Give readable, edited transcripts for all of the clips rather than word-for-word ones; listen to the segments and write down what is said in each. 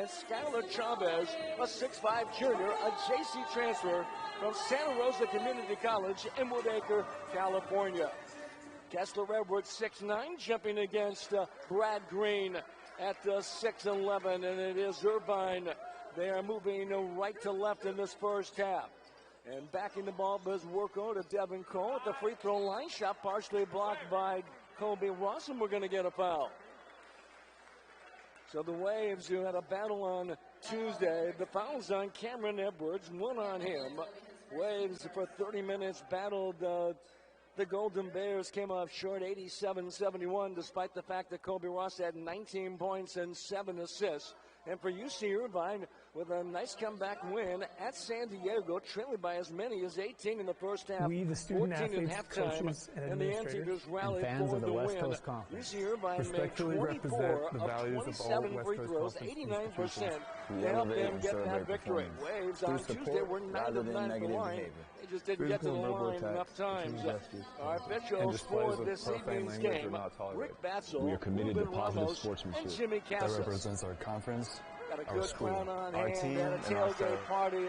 and Skylar Chavez, a 6'5 junior, a JC transfer from Santa Rosa Community College in Woodacre, California. Kessler Edwards, 6'9", jumping against Brad Green at 6'11", and it is Irvine. They are moving right to left in this first half. And backing the ball is Worko to Devin Cole at the free throw line. Shot partially blocked by Colby Ross, and we're going to get a foul. So the Waves, who had a battle on Tuesday, the foul's on Kameron Edwards, one on him. Waves for 30 minutes battled the Golden Bears, came off short 87-71, despite the fact that Colby Ross had 19 points and 7 assists. And for UC Irvine, with a nice comeback win at San Diego, trailing by as many as 18 in the first half, we, the student 14 in athletes, halftime, coaches, and the Anteaters rallied for the win. UC Irvine made 24 of 27 free throws, 89%, to help them get that victory. Waves on Tuesday were 9 of 9 from the line. They just didn't get to the line enough times. Our officials for this evening's game, Rick Batzel, we are committed to positive sportsmanship. and Jimmy Cassis. That represents our conference, Got a our good school, crowd on our hand team, at a and our tailgate party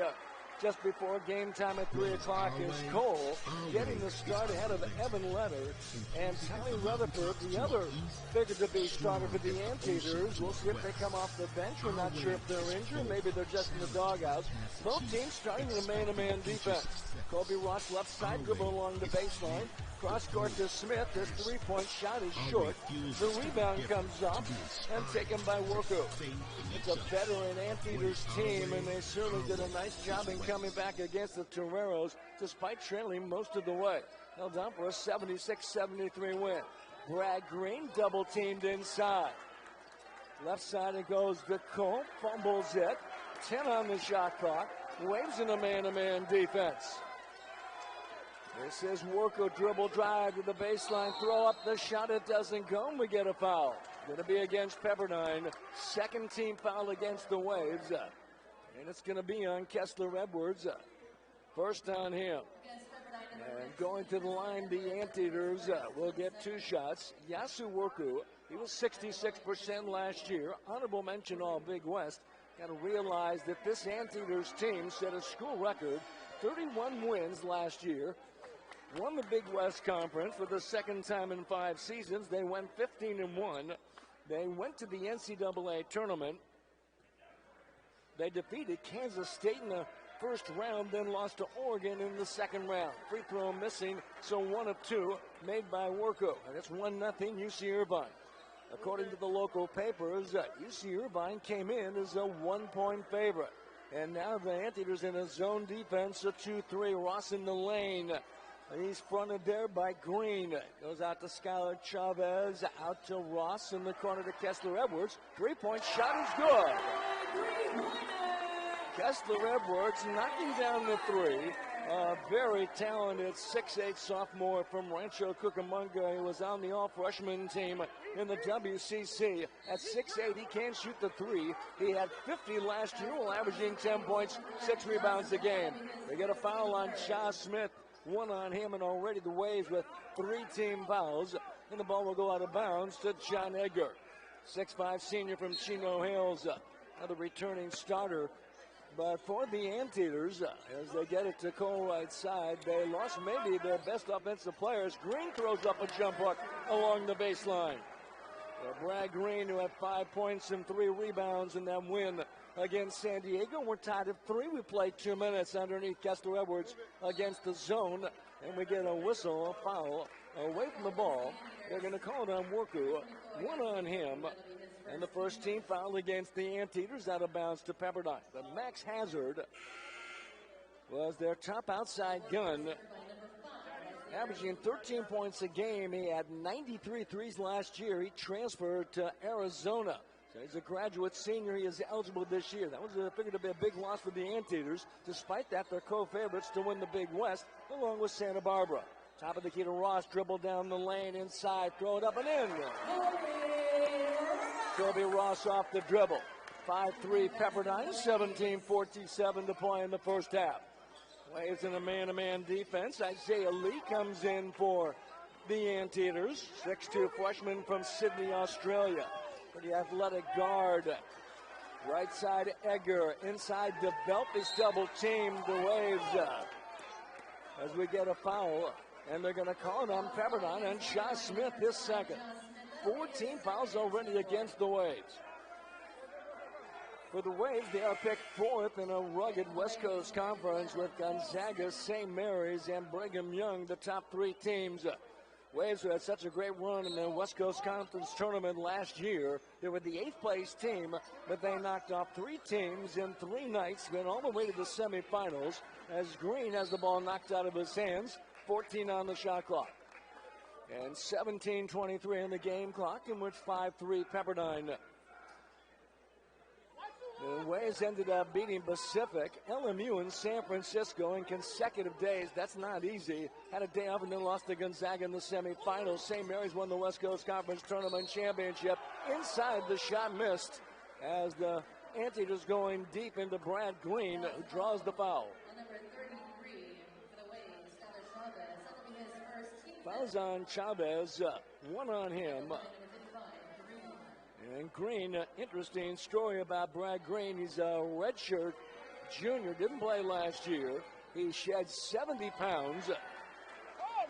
just before game time at 3 o'clock is Cole getting the start ahead of Evan Leonard and Tommy Rutherford, the other figured-to-be starter for the Anteaters. We'll see if they come off the bench. We're not sure if they're injured. Maybe they're just in the doghouse. Both teams starting in a man-to-man defense. Colby Ross left side, dribble along the baseline. Cross court to Smith. His three-point shot is short. The rebound comes up and taken by Worko. It's a veteran Anteaters team, and they certainly did a nice job in coming back against the Toreros, despite trailing most of the way. Held on for a 76-73 win. Brad Green double-teamed inside. Left side it goes to Cole, fumbles it. 10 on the shot clock. Waves in a man-to-man defense. This is Worko, dribble drive to the baseline, throw up the shot, it doesn't go, and we get a foul. Going to be against Pepperdine. Second team foul against the Waves. And it's going to be on Kessler Edwards. First on him. And going to the line, the Anteaters will get 2 shots. Yasu Worko, he was 66% last year. Honorable mention all Big West. Got to realize that this Anteaters team set a school record, 31 wins last year. Won the Big West Conference for the second time in 5 seasons. They went 15-1. They went to the NCAA tournament. They defeated Kansas State in the first round, then lost to Oregon in the second round. Free throw missing, so 1 of 2 made by Worko. And it's 1-0 UC Irvine. According to the local papers, UC Irvine came in as a 1-point favorite. And now the Anteaters in a zone defense, a 2-3. Ross in the lane. He's fronted there by Green. Goes out to Skylar Chavez, out to Ross in the corner to Kessler Edwards. Three-point shot is good. Kessler Edwards knocking down the 3. A very talented 6'8 sophomore from Rancho Cucamonga. He was on the all-freshman team in the WCC. At 6'8", he can shoot the 3. He had 50 last year while averaging 10 points, 6 rebounds a game. They get a foul on Shaw Smith. 1 on him, and already the Waves with 3 team fouls. And the ball will go out of bounds to John Edgar. 6'5 senior from Chino Hills. Another returning starter. But for the Anteaters, as they get it to Cole right side, they lost maybe their best offensive players. Green throws up a jump hook along the baseline. Brad Green, who had 5 points and 3 rebounds in that win against San Diego. We're tied at 3. We played 2 minutes underneath Kessler Edwards against the zone. And we get a whistle, a foul, away from the ball. They're going to call it on Worko. 1 on him. And the first team foul against the Anteaters, out of bounds to Pepperdine. But Max Hazard was their top outside gun, averaging 13 points a game. He had 93 threes last year. He transferred to Arizona. So he's a graduate senior. He is eligible this year. That was figured to be a big loss for the Anteaters. Despite that, they're co-favorites to win the Big West, along with Santa Barbara. Top of the key to Ross, dribble down the lane, inside, throw it up and in. Colby Ross off the dribble. 5-3 Pepperdine, 17-47 to play in the first half. Waves in a man-to-man defense. Isaiah Lee comes in for the Anteaters. 6'2 freshman from Sydney, Australia. Pretty athletic guard. Right side, Edgar. Inside, DeBelt is double teamed. The Waves as we get a foul. And they're going to call it on Pepperdine and Shy Smith, his second. 14 fouls already against the Waves. For the Waves, they are picked fourth in a rugged West Coast conference with Gonzaga, St. Mary's, and Brigham Young, the top three teams. Waves had such a great run in the West Coast Conference tournament last year. They were the 8th place team, but they knocked off 3 teams in 3 nights, went all the way to the semifinals as Green has the ball knocked out of his hands, 14 on the shot clock. And 17:23 in the game clock, in which 5-3 Pepperdine. The Waves ended up beating Pacific, LMU, and San Francisco in consecutive days. That's not easy. Had a day off and then lost to Gonzaga in the semifinals. St. Mary's won the West Coast Conference Tournament Championship. Inside, the shot missed as the Anteaters going deep into Brad Green, who draws the foul. Fouls on Chavez, one on him. And Green, interesting story about Brad Green. He's a redshirt junior, didn't play last year. He shed 70 pounds.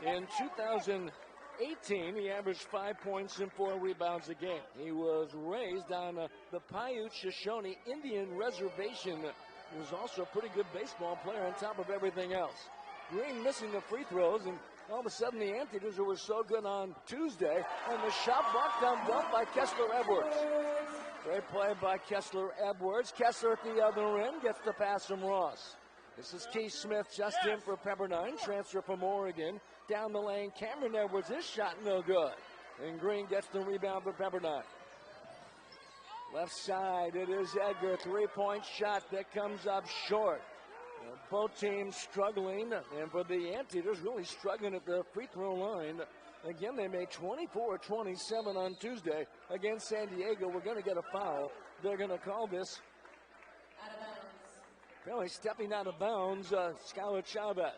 In 2018, he averaged 5 points and 4 rebounds a game. He was raised on the Paiute Shoshone Indian Reservation. He was also a pretty good baseball player on top of everything else. Green missing the free throws, and all of a sudden the Anteaters, who were so good on Tuesday, and the shot blocked down dunk by Kessler Edwards. Great play by Kessler Edwards. Kessler at the other end gets the pass from Ross. This is Keith Smith just in for Pepperdine, transfer from Oregon. Down the lane, Kameron Edwards, his shot no good. And Green gets the rebound for Pepperdine. Left side, it is Edgar, three-point shot that comes up short. Both teams struggling, and for the Anteaters, really struggling at the free throw line. Again, they made 24-27 on Tuesday against San Diego. We're going to get a foul. They're going to call this out of bounds. Apparently stepping out of bounds, Skylar Chavez,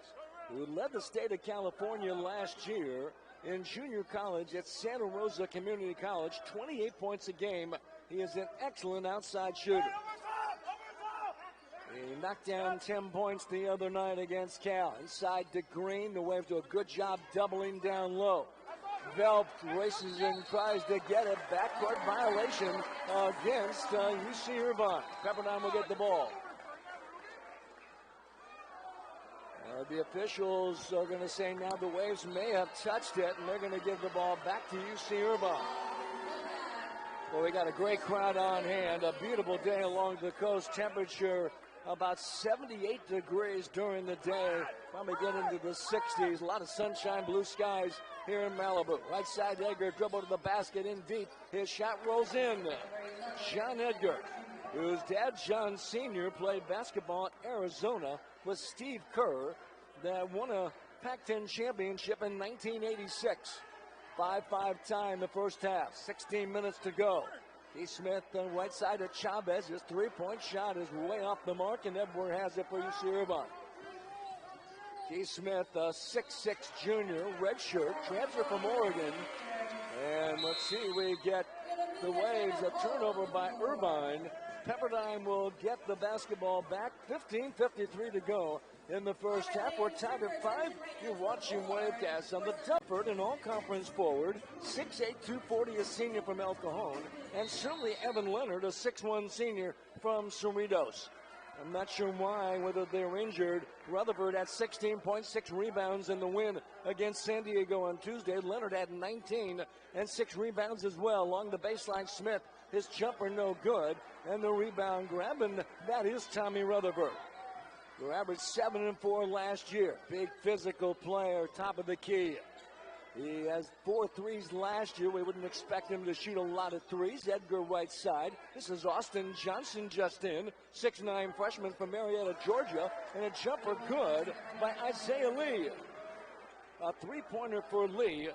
who led the state of California last year in junior college at Santa Rosa Community College, 28 points a game. He is an excellent outside shooter. He knocked down 10 points the other night against Cal. Inside to Green. The Waves do a good job doubling down low. Velp races and tries to get it. Backcourt violation against UC Irvine. Pepperdine will get the ball. The officials are going to say now the Waves may have touched it, and they're going to give the ball back to UC Irvine. Well, we got a great crowd on hand. A beautiful day along the coast. Temperature about 78 degrees during the day. Probably get into the 60s. A lot of sunshine, blue skies here in Malibu. Right side, Edgar, dribble to the basket in deep. His shot rolls in. John Edgar, whose dad, John Sr., played basketball at Arizona with Steve Kerr, that won a Pac-10 championship in 1986. 5-5 tie in the first half. 16 minutes to go. Keith Smith on right side of Chavez. His three-point shot is way off the mark, and Edward has it for UC Irvine. Keith Smith, a 6'6 junior, redshirt, transfer from Oregon. And let's see, we get the Waves, a turnover by Irvine. Pepperdine will get the basketball back. 15:53 to go in the first half. We're tied at 5. You're watching Wavecast on the Dufford, an all-conference forward. 6'8", 240, a senior from El Cajon. And certainly Evan Leonard, a 6'1 senior from Cerritos. I'm not sure why, whether they're injured. Rutherford had 16.6 rebounds in the win against San Diego on Tuesday. Leonard had 19 and 6 rebounds as well. Along the baseline, Smith, his jumper no good. And the rebound grab, and that is Tommy Rutherford, who averaged 7 and 4 last year. Big physical player, top of the key. He has 4 threes last year. We wouldn't expect him to shoot a lot of threes. Edgar right side. This is Austin Johnson just in. 6'9 freshman from Marietta, Georgia. And a jumper good by Isaiah Lee. A three-pointer for Lee.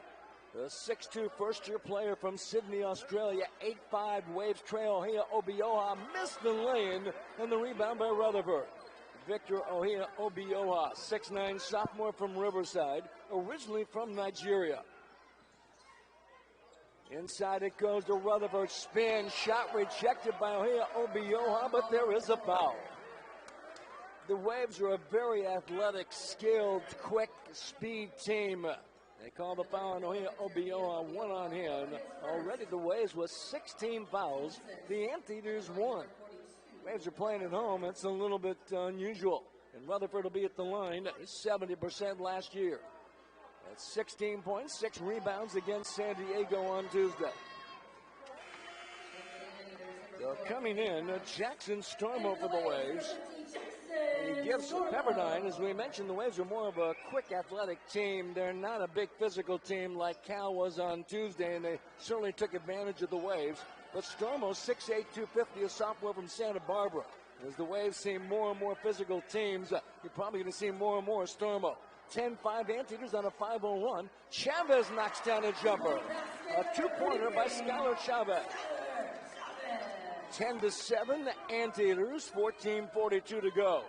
The 6'2 first-year player from Sydney, Australia. 8'5 Waves trail. Ohia Obioha missed the lane. And the rebound by Rutherford. Victor Ohia Obioha, 6'9 sophomore from Riverside, originally from Nigeria. Inside it goes to Rutherford. Spin. Shot rejected by Obioha, but there is a foul. The Waves are a very athletic, skilled, quick, speed team. They call the foul on Obioha, one on him. Already the Waves with 16 fouls. The Anteaters 1. Waves are playing at home. It's a little bit unusual. And Rutherford will be at the line. 70% last year. That's 16 points, 6 rebounds against San Diego on Tuesday. So coming in, Jackson Stormo for the Waves. He gives Pepperdine, as we mentioned, the Waves are more of a quick athletic team. They're not a big physical team like Cal was on Tuesday, and they certainly took advantage of the Waves. But Stormo, 6'8", 250, a sophomore from Santa Barbara. As the Waves see more and more physical teams, you're probably going to see more and more Stormo. 10-5 Anteaters on a 5-0-1. Chavez knocks down a jumper. A two-pointer by Skylar Chavez. 10-7 Anteaters, 14:42 to go.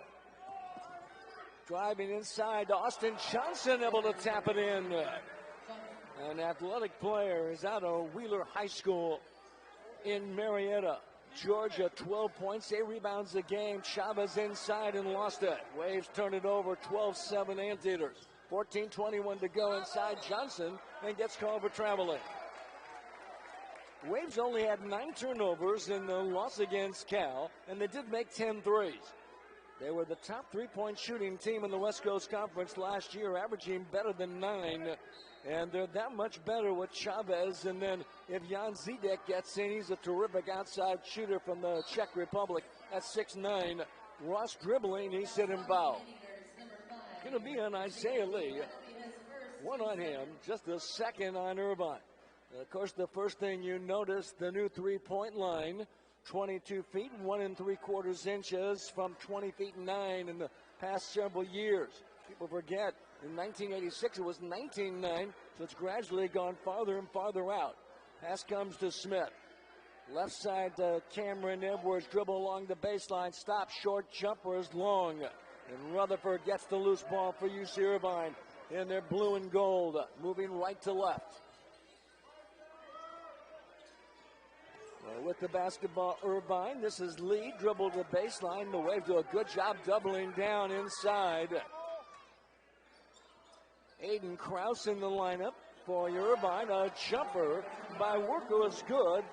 Driving inside, Austin Johnson able to tap it in. An athletic player is out of Wheeler High School in Marietta, Georgia. 12 points, 8 rebounds a game. Chavez inside and lost it. Waves turn it over, 12-7 Anteaters. 14:21 to go inside. Johnson and gets called for traveling. Waves only had 9 turnovers in the loss against Cal, and they did make 10 threes. They were the top three-point shooting team in the West Coast Conference last year, averaging better than 9. And they're that much better with Chavez. And then if Jan Zidek gets in, he's a terrific outside shooter from the Czech Republic at 6'9". Ross dribbling, he's sitting foul. Going to be on Isaiah Lee. One on him, just a second on Irvine. And of course, the first thing you notice, the new three-point line, 22 feet, 1 3/4 inches from 20 feet 9 in the past several years. People forget, in 1986 it was 19-9, so it's gradually gone farther and farther out. Pass comes to Smith. Left side to Kameron Edwards, dribble along the baseline, stop, short jumper is long. And Rutherford gets the loose ball for UC Irvine in their blue and gold, moving right to left. With the basketball, Irvine. This is Lee, dribble to the baseline. The Waves do a good job doubling down inside. Aiden Krause in the lineup for Irvine. A jumper by Werko is good.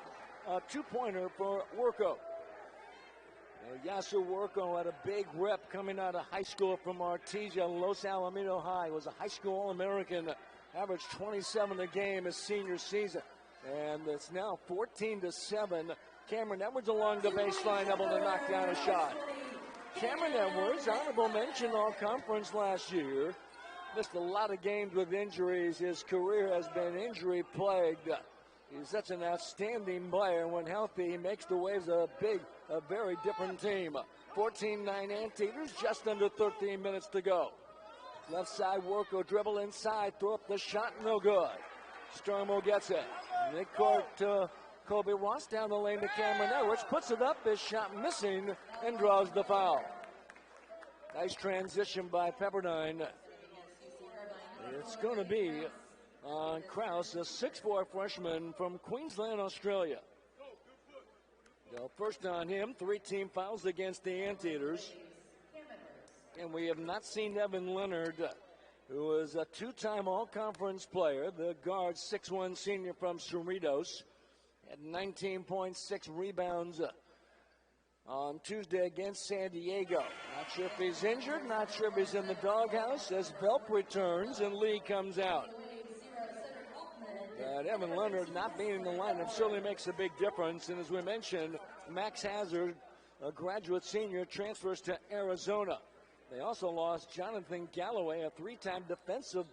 A two-pointer for Werko. Yasu Werko had a big rep coming out of high school from Artesia, Los Alamitos High. He was a high school All-American, averaged 27 a game his senior season. And it's now 14-7. Kameron Edwards along the baseline, able to knock down a shot. Kameron Edwards, honorable mention all-conference last year. Missed a lot of games with injuries. His career has been injury-plagued. He's such an outstanding player. When healthy, he makes the Waves a very different team. 14-9 Anteaters, just under 13 minutes to go. Left side, Werko dribble inside, throw up the shot, no good. Stormo gets it. Midcourt to Kobe Ross, down the lane to Kameron Edwards, puts it up, his shot missing, and draws the foul. Nice transition by Pepperdine. It's going to be on Krause, a 6'4" freshman from Queensland, Australia. So first on him, 3 team fouls against the Anteaters. And we have not seen Evan Leonard, who is a 2-time all-conference player, the guard, 6'1" senior from Cerritos, had 19.6 rebounds on Tuesday against San Diego. Not sure if he's injured, not sure if he's in the doghouse as Belp returns and Lee comes out. But Evan Leonard not being in the lineup certainly makes a big difference. And as we mentioned, Max Hazard, a graduate senior, transfers to Arizona. They also lost Jonathan Galloway, a 3-time defensive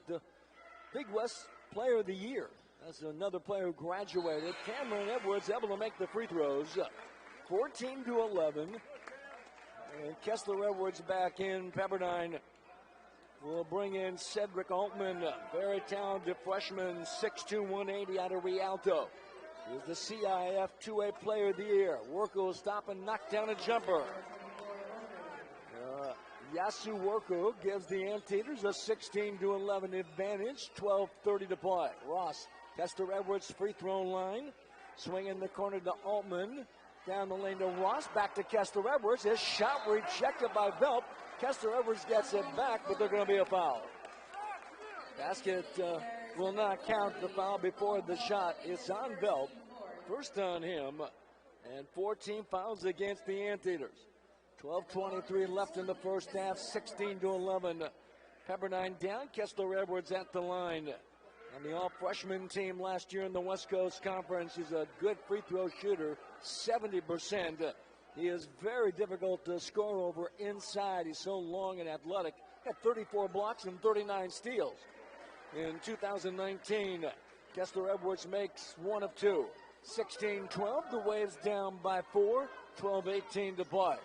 Big West Player of the Year. That's another player who graduated. Kameron Edwards able to make the free throws. 14-11. And Kessler Edwards back in. Pepperdine will bring in Cedric Altman, very talented freshman, 6'2", 180 out of Rialto. He's the CIF 2A Player of the Year. Werko will stop and knock down a jumper. Yasu Werko gives the Anteaters a 16-11 advantage, 12:30 to play. Ross Kester Edwards free throw line. Swing in the corner to Altman. Down the lane to Ross. Back to Kester Edwards. His shot rejected by Velp. Kester Edwards gets it back, but there's going to be a foul. Basket will not count. The foul before the shot. It's on Velp. First on him. And 14 fouls against the Anteaters. 12:23 left in the first half. 16-11. Pepperdine down. Kester Edwards at the line. On the all-freshman team last year in the West Coast Conference. He's a good free throw shooter, 70%. He is very difficult to score over inside. He's so long and athletic. Had 34 blocks and 39 steals. In 2019, Kester Edwards makes one of two. 16-12, the Waves down by 4, 12-18 to play.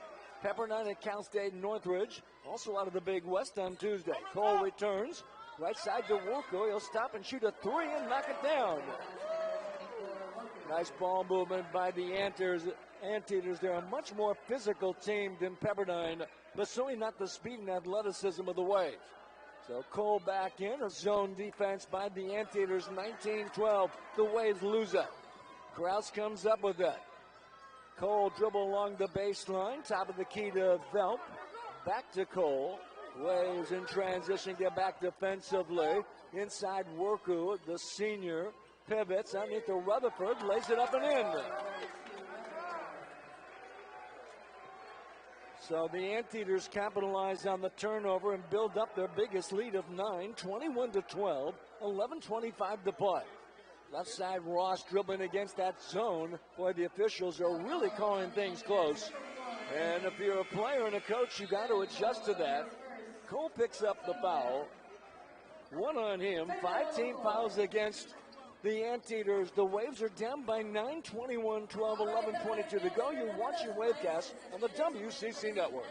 Pepperdine at Cal State Northridge, also out of the Big West on Tuesday. Cole returns. Right side to Worko. He'll stop and shoot a three and knock it down. Nice ball movement by the Anteaters. They're a much more physical team than Pepperdine, but certainly not the speed and athleticism of the Waves. So Cole back in. A zone defense by the Anteaters. 19-12. The Waves lose it. Krause comes up with it. Cole dribble along the baseline. Top of the key to Velp. Back to Cole. Waves in transition, get back defensively. Inside Worku, the senior, pivots underneath to Rutherford, lays it up and in. So the Anteaters capitalize on the turnover and build up their biggest lead of 9, 21-12, 11:25 to play. Left side Ross dribbling against that zone. Boy, the officials are really calling things close. And if you're a player and a coach, you got to adjust to that. Cole picks up the foul. One on him. 5 team fouls against the Anteaters. The Waves are down by 9, 21-12, 11:22 to go. You're watching Wavecast on the WCC Network.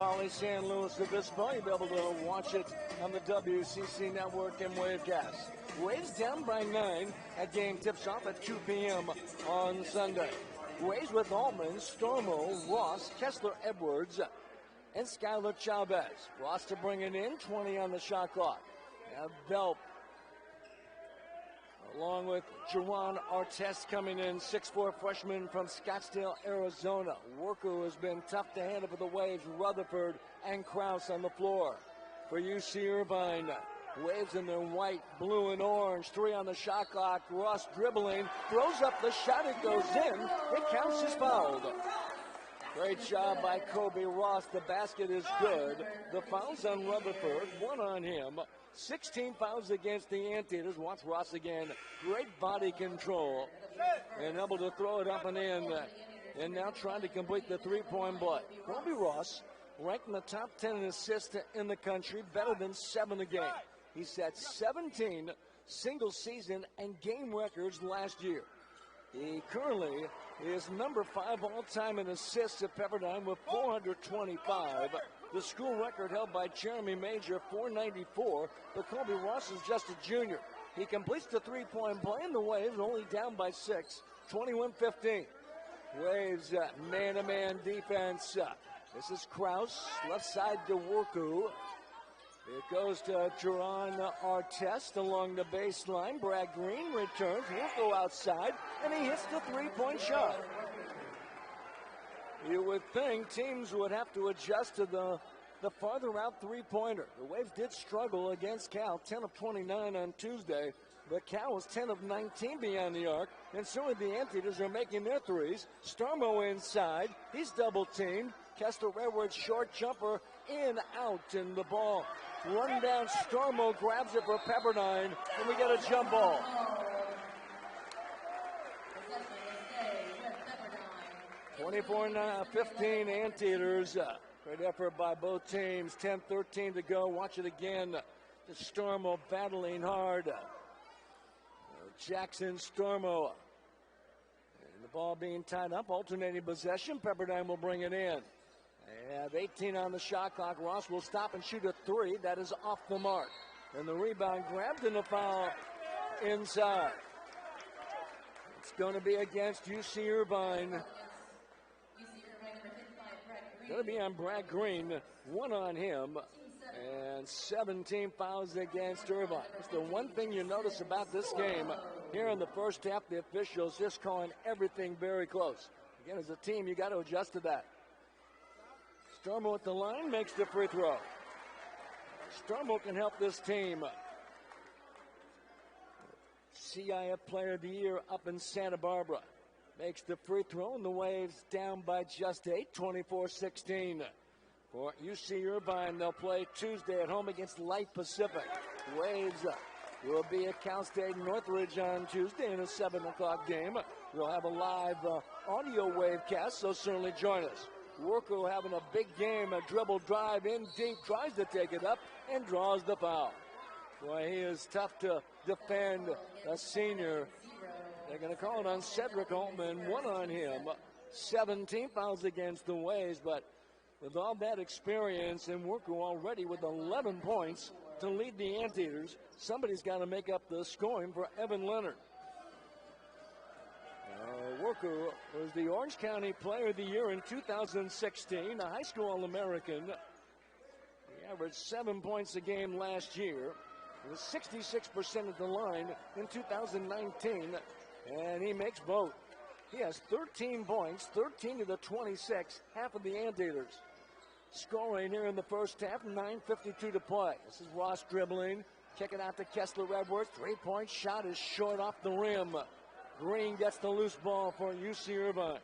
Molly San Luis Obispo. You'll be able to watch it on the WCC Network and Wavecast. Waves down by 9. That game tips off at 2 p.m. on Sunday. Waves with Altman, Stormo, Ross, Kester Edwards, and Skylar Chavez. Ross to bring it in, 20 on the shot clock. Now Velp, along with Juwan Artest coming in, 6'4" freshman from Scottsdale, Arizona. Worker has been tough to handle for the Waves. Rutherford and Krause on the floor. For UC Irvine, Waves in their white, blue, and orange. 3 on the shot clock. Ross dribbling, throws up the shot. It goes in. It counts as fouled. Great job by Kobe Ross. The basket is good. The foul's on Rutherford. 1 on him. 16 fouls against the Anteaters. Watch Ross again. Great body control. And able to throw it up and in. And now trying to complete the three-point play. Kobe Ross ranked in the top 10 in assists in the country. Better than 7 a game. He set 17 single-season and game records last year. He currently is number 5 all-time in assists at Pepperdine with 425. The school record held by Jeremy Major, 494. But Kobe Ross is just a junior. He completes the three-point play, and the Waves only down by 6, 21-15. Waves man-to-man defense. This is Krause, left side to Worku. It goes to Juwan Artest along the baseline. Brad Green returns. He'll go outside, and he hits the three-point shot. You would think teams would have to adjust to the farther out three-pointer. The Waves did struggle against Cal, 10 of 29 on Tuesday, but Cal was 10 of 19 beyond the arc, and certainly the Anteaters are making their threes. Stormo inside. He's double-teamed. Kester Edwards, short jumper, in, out, and the ball. Run down, Stormo grabs it for Pepperdine, and we get a jump ball. 24-15 Anteaters. Great effort by both teams. 10-13 to go. Watch it again. The Stormo battling hard. Jackson, Stormo. And the ball being tied up. Alternating possession. Pepperdine will bring it in. They have 18 on the shot clock. Ross will stop and shoot a 3. That is off the mark. And the rebound grabbed and the foul inside. It's going to be against UC Irvine. Going to be on Brad Green, 1 on him, and 17 fouls against Irvine. It's the one thing you notice about this game. Here in the first half, the officials just calling everything very close. Again, as a team, you got to adjust to that. Stormo at the line makes the free throw. Stormo can help this team. CIF Player of the Year up in Santa Barbara. Makes the free throw, and the Waves down by just 8, 24-16. For UC Irvine, they'll play Tuesday at home against Light Pacific. Waves will be at Cal State Northridge on Tuesday in a 7 o'clock game. We'll have a live audio wavecast, so certainly join us. Worko having a big game, a dribble drive in deep, tries to take it up, and draws the foul. Boy, he is tough to defend, a senior. They're going to call it on Cedric Altman, 1 on him. 17 fouls against the Waves, but with all that experience and Worko already with 11 points to lead the Anteaters, somebody's got to make up the scoring for Evan Leonard. Worko was the Orange County Player of the Year in 2016, a high school All-American. He averaged 7 points a game last year. He was 66% at the line in 2019, and he makes both. He has 13 points, 13 to the 26, half of the Anteaters. Scoring here in the first half, 9:52 to play. This is Ross dribbling, kicking out to Kessler Edwards. Three-point shot is short off the rim. Green gets the loose ball for UC Irvine.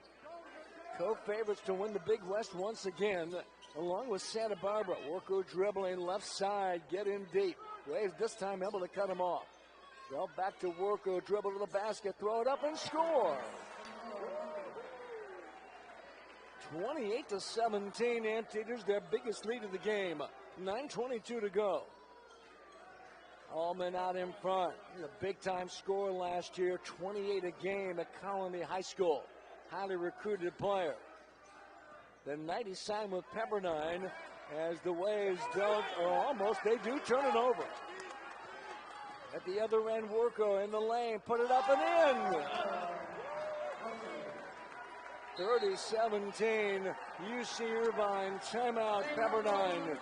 Co-favorites to win the Big West once again, along with Santa Barbara. Worko dribbling left side, get in deep. Waves this time able to cut him off. So back to Worko, dribble to the basket, throw it up and score. 28-17, Anteaters, their biggest lead of the game. 9:22 to go. Allman out in front. He's a big-time scorer last year, 28 a game at Colony High School. Highly recruited player. The night he signed with Pepperdine, as the Waves don't, or almost, they do turn it over. At the other end, Worko in the lane, put it up and in. 30-17, UC Irvine, timeout, Pepperdine.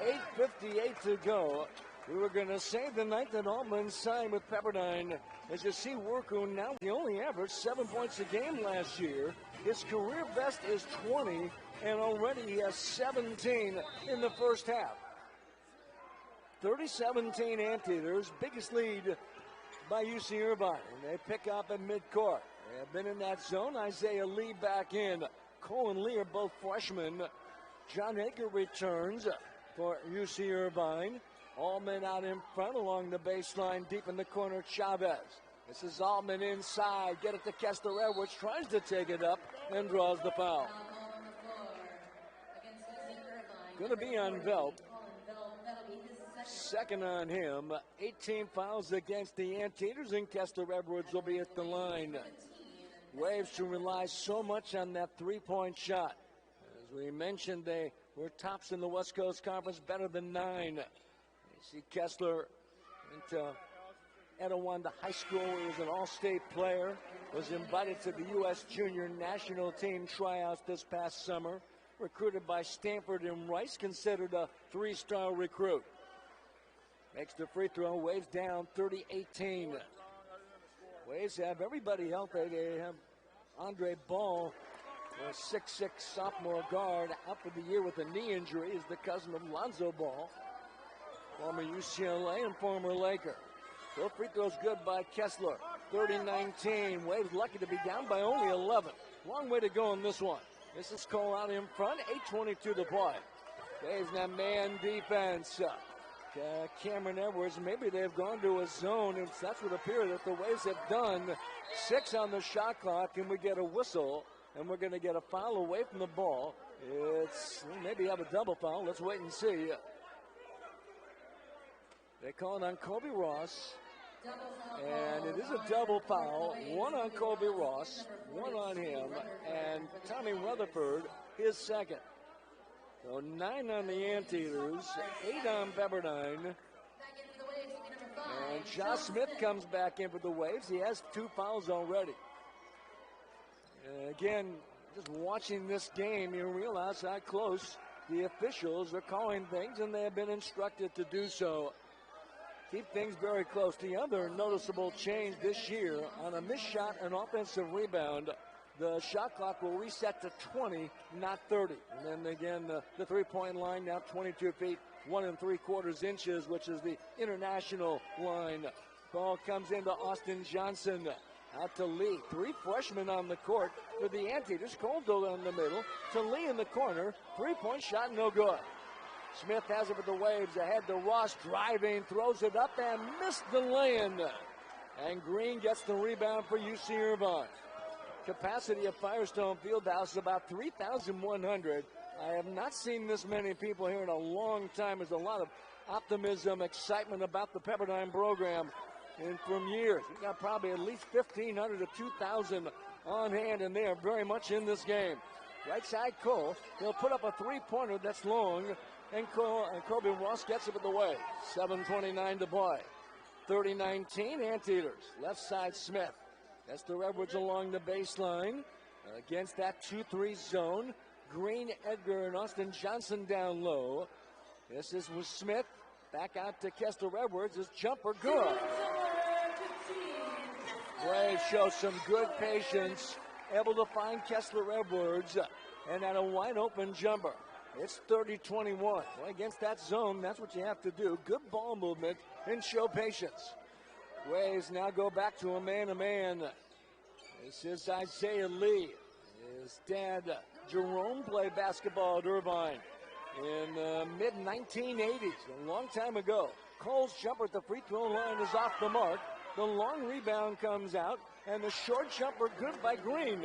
8:58 to go. We were going to save the night that Altman signed with Pepperdine. As you see, Worko now, he only averaged 7 points a game last year. His career best is 20, and already he has 17 in the first half. 30-17 Anteaters, biggest lead by UC Irvine. And they pick up at midcourt. They have been in that zone. Isaiah Lee back in. Cole and Lee are both freshmen. John Aker returns for UC Irvine. Allman out in front along the baseline, deep in the corner, Chavez. This is Allman inside. Get it to Kessler Edwards. Tries to take it up and draws the foul. Going to be on Velp. Second on him. 18 fouls against the Anteaters, and Kessler Edwards will be at the line. Waves to rely so much on that three-point shot. As we mentioned, they were tops in the West Coast Conference, better than 9. You see Kessler into Etiwanda High School. He was an all-state player, was invited to the U.S. Junior National Team tryouts this past summer, recruited by Stanford and Rice, considered a 3-star recruit. Makes the free throw. Waves down 30-18. Waves have everybody healthy. They have Andre Ball, a 6'6" sophomore guard, out for the year with a knee injury. Is the cousin of Lonzo Ball, former UCLA and former Laker. So free throws good by Kessler. 30-19. Waves lucky to be down by only 11. Long way to go in this one. This is Cole out in front. 8:22 to play. Waves now man defense. Kameron Edwards, maybe they've gone to a zone, and that's what appears that the Waves have done. 6 on the shot clock, and we get a whistle, and we're going to get a foul away from the ball. It's maybe have a double foul. Let's wait and see. They call it on Kobe Ross, and it is a double foul. 1 on Kobe Ross, 1 on him, and Tommy Rutherford, his second. So 9 on the Anteaters, 8 on Pepperdine. And Josh Smith comes back in for the Waves. He has 2 fouls already. Again, Just watching this game, you realize how close the officials are calling things, and they have been instructed to do so. Keep things very close. The other noticeable change this year, on a missed shot and offensive rebound, the shot clock will reset to 20, not 30. And then again, the three-point line now 22 feet, 1 3/4 inches, which is the international line. Ball comes into Austin Johnson. Out to Lee. 3 freshmen on the court for the Anteaters. Colville in the middle. To Lee in the corner. 3-point shot, no good. Smith has it with the Waves. Ahead to Ross, driving, throws it up and missed the lay-in. And Green gets the rebound for UC Irvine. Capacity of Firestone Fieldhouse is about 3,100. I have not seen this many people here in a long time. There's a lot of optimism, excitement about the Pepperdine program. And from years, we got probably at least 1,500 to 2,000 on hand, and they are very much in this game. Right side Cole, he'll put up a 3-pointer that's long, and Kobe Ross gets it with the way. 7:29 to play. 30-19 Anteaters. Left side Smith. Esther Edwards along the baseline against that 2-3 zone. Green, Edgar, and Austin Johnson down low. This is with Smith. Back out to Kessler Edwards. His jumper good. Waves show some good patience, able to find Kessler Edwards, and at a wide open jumper. It's 30-21. Well, against that zone, that's what you have to do. Good ball movement and show patience. Waves now go back to a man-to-man. This is Isaiah Lee. His dad, Jerome, played basketball at Irvine in the mid-1980s, a long time ago. Cole's jumper at the free throw line is off the mark. The long rebound comes out, and the short jumper good by Green.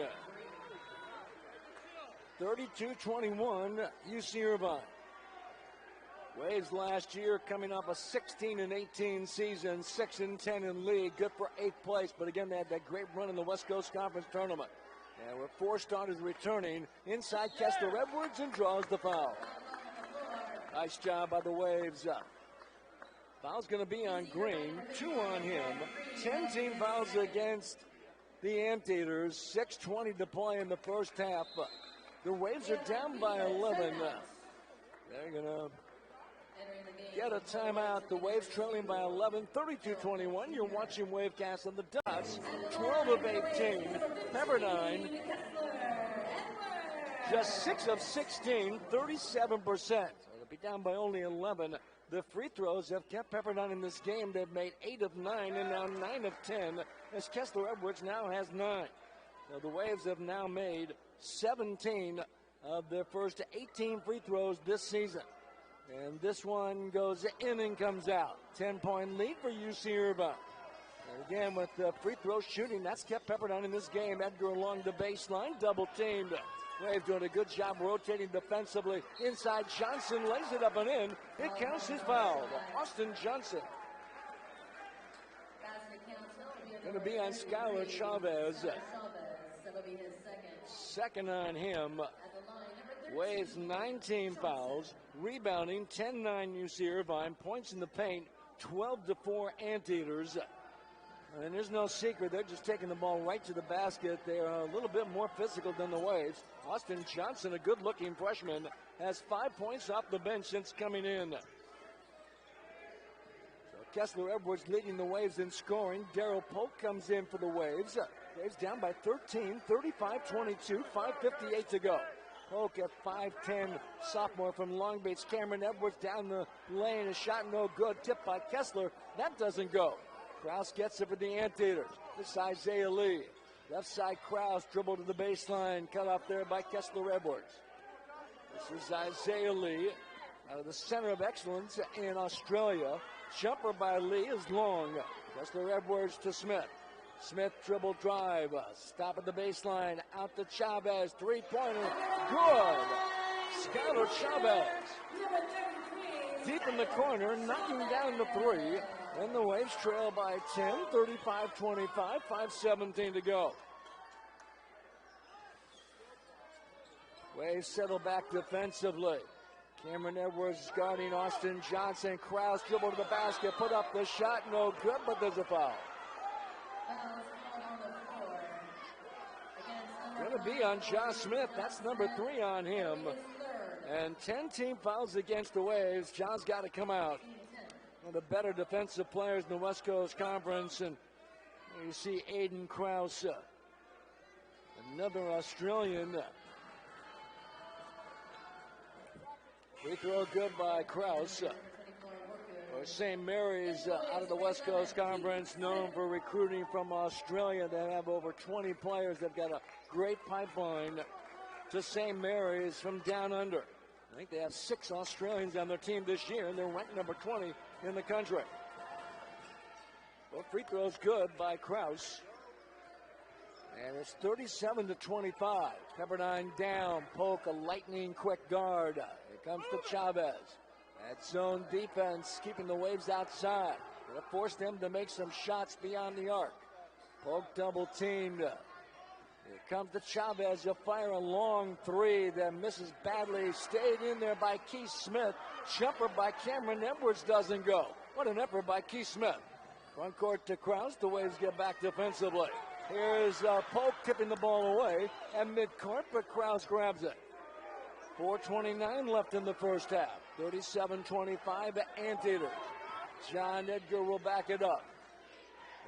32-21, UC Irvine. Waves last year coming off a 16-18 season, 6-10 in league, good for 8th place. But again, they had that great run in the West Coast Conference Tournament. And with 4 starters returning, inside Kessler Edwards and draws the foul. Nice job by the Waves. Foul's going to be on Green, 2 on him. 10 team fouls against the Anteaters. 6:20 to play in the first half. The Waves are down by 11. They're going to get a timeout. The Waves trailing by 11, 32-21. You're watching Wavecast on the Dots. 12 of 18. Pepperdine just 6 of 16, 37%. They'll be down by only 11. The free throws have kept Pepperdine in this game. They've made 8 of 9 and now 9 of 10 as Kessler Edwards now has 9. Now the Waves have now made 17 of their first 18 free throws this season. And this one goes in and comes out. 10-point lead for UC Irvine. And again, with the free throw shooting, that's kept Pepperdine in this game. Edgar along the baseline, double teamed. Waves doing a good job rotating defensively. Inside, Johnson lays it up and in. It counts his foul. Austin Johnson. Going to be on Skylar Chavez. Second on him. Waves 19 fouls. Rebounding 10-9 UC Irvine. Points in the paint 12-4 Anteaters. And there's no secret, they're just taking the ball right to the basket. They are a little bit more physical than the Waves. Austin Johnson, a good-looking freshman, has 5 points off the bench since coming in. So Kessler Edwards leading the Waves in scoring. Darryl Polk comes in for the Waves. Waves down by 13, 35-22, 5:58 to go. Polk at 5'10", sophomore from Long Beach. Kameron Edwards down the lane, a shot no good, tipped by Kessler. That doesn't go. Krause gets it for the Anteaters. This is Isaiah Lee. Left side Krause, dribble to the baseline, cut off there by Kessler Edwards. This is Isaiah Lee out of the Center of Excellence in Australia. Jumper by Lee is long. Kessler Edwards to Smith. Smith dribble drive, stop at the baseline, out to Chavez, 3-pointer, good. Skylar Chavez. Deep in the corner, knocking down the 3. And the Waves trail by 10, 35-25, 5:17 to go. Waves settle back defensively. Kameron Edwards guarding Austin Johnson. Krause dribble to the basket, put up the shot, no good, but there's a foul. Going to be on Josh Smith. That's number 3 on him. And 10 team fouls against the Waves. John's got to come out. One of the better defensive players in the West Coast Conference. And you see Aiden Krause, another Australian. Free throw good by Krause. Or St. Mary's out of the West Coast Conference, known for recruiting from Australia. They have over 20 players. They've got a great pipeline to St. Mary's from down under. I think they have 6 Australians on their team this year, and they're ranked number 20 in the country. Well, free throw's good by Krause. And it's 37-25. Pepperdine down. Polk, a lightning quick guard. Here comes to Chavez. That zone defense keeping the Waves outside. Going to force them to make some shots beyond the arc. Polk double teamed. Here comes to Chavez. He'll fire a long 3 that misses badly. Stayed in there by Keith Smith. Jumper by Kameron Edwards doesn't go. What an effort by Keith Smith. Front court to Krause. The Waves get back defensively. Here's Polk tipping the ball away at midcourt, but Krause grabs it. 4:29 left in the first half. 37-25 Anteaters. John Edgar will back it up.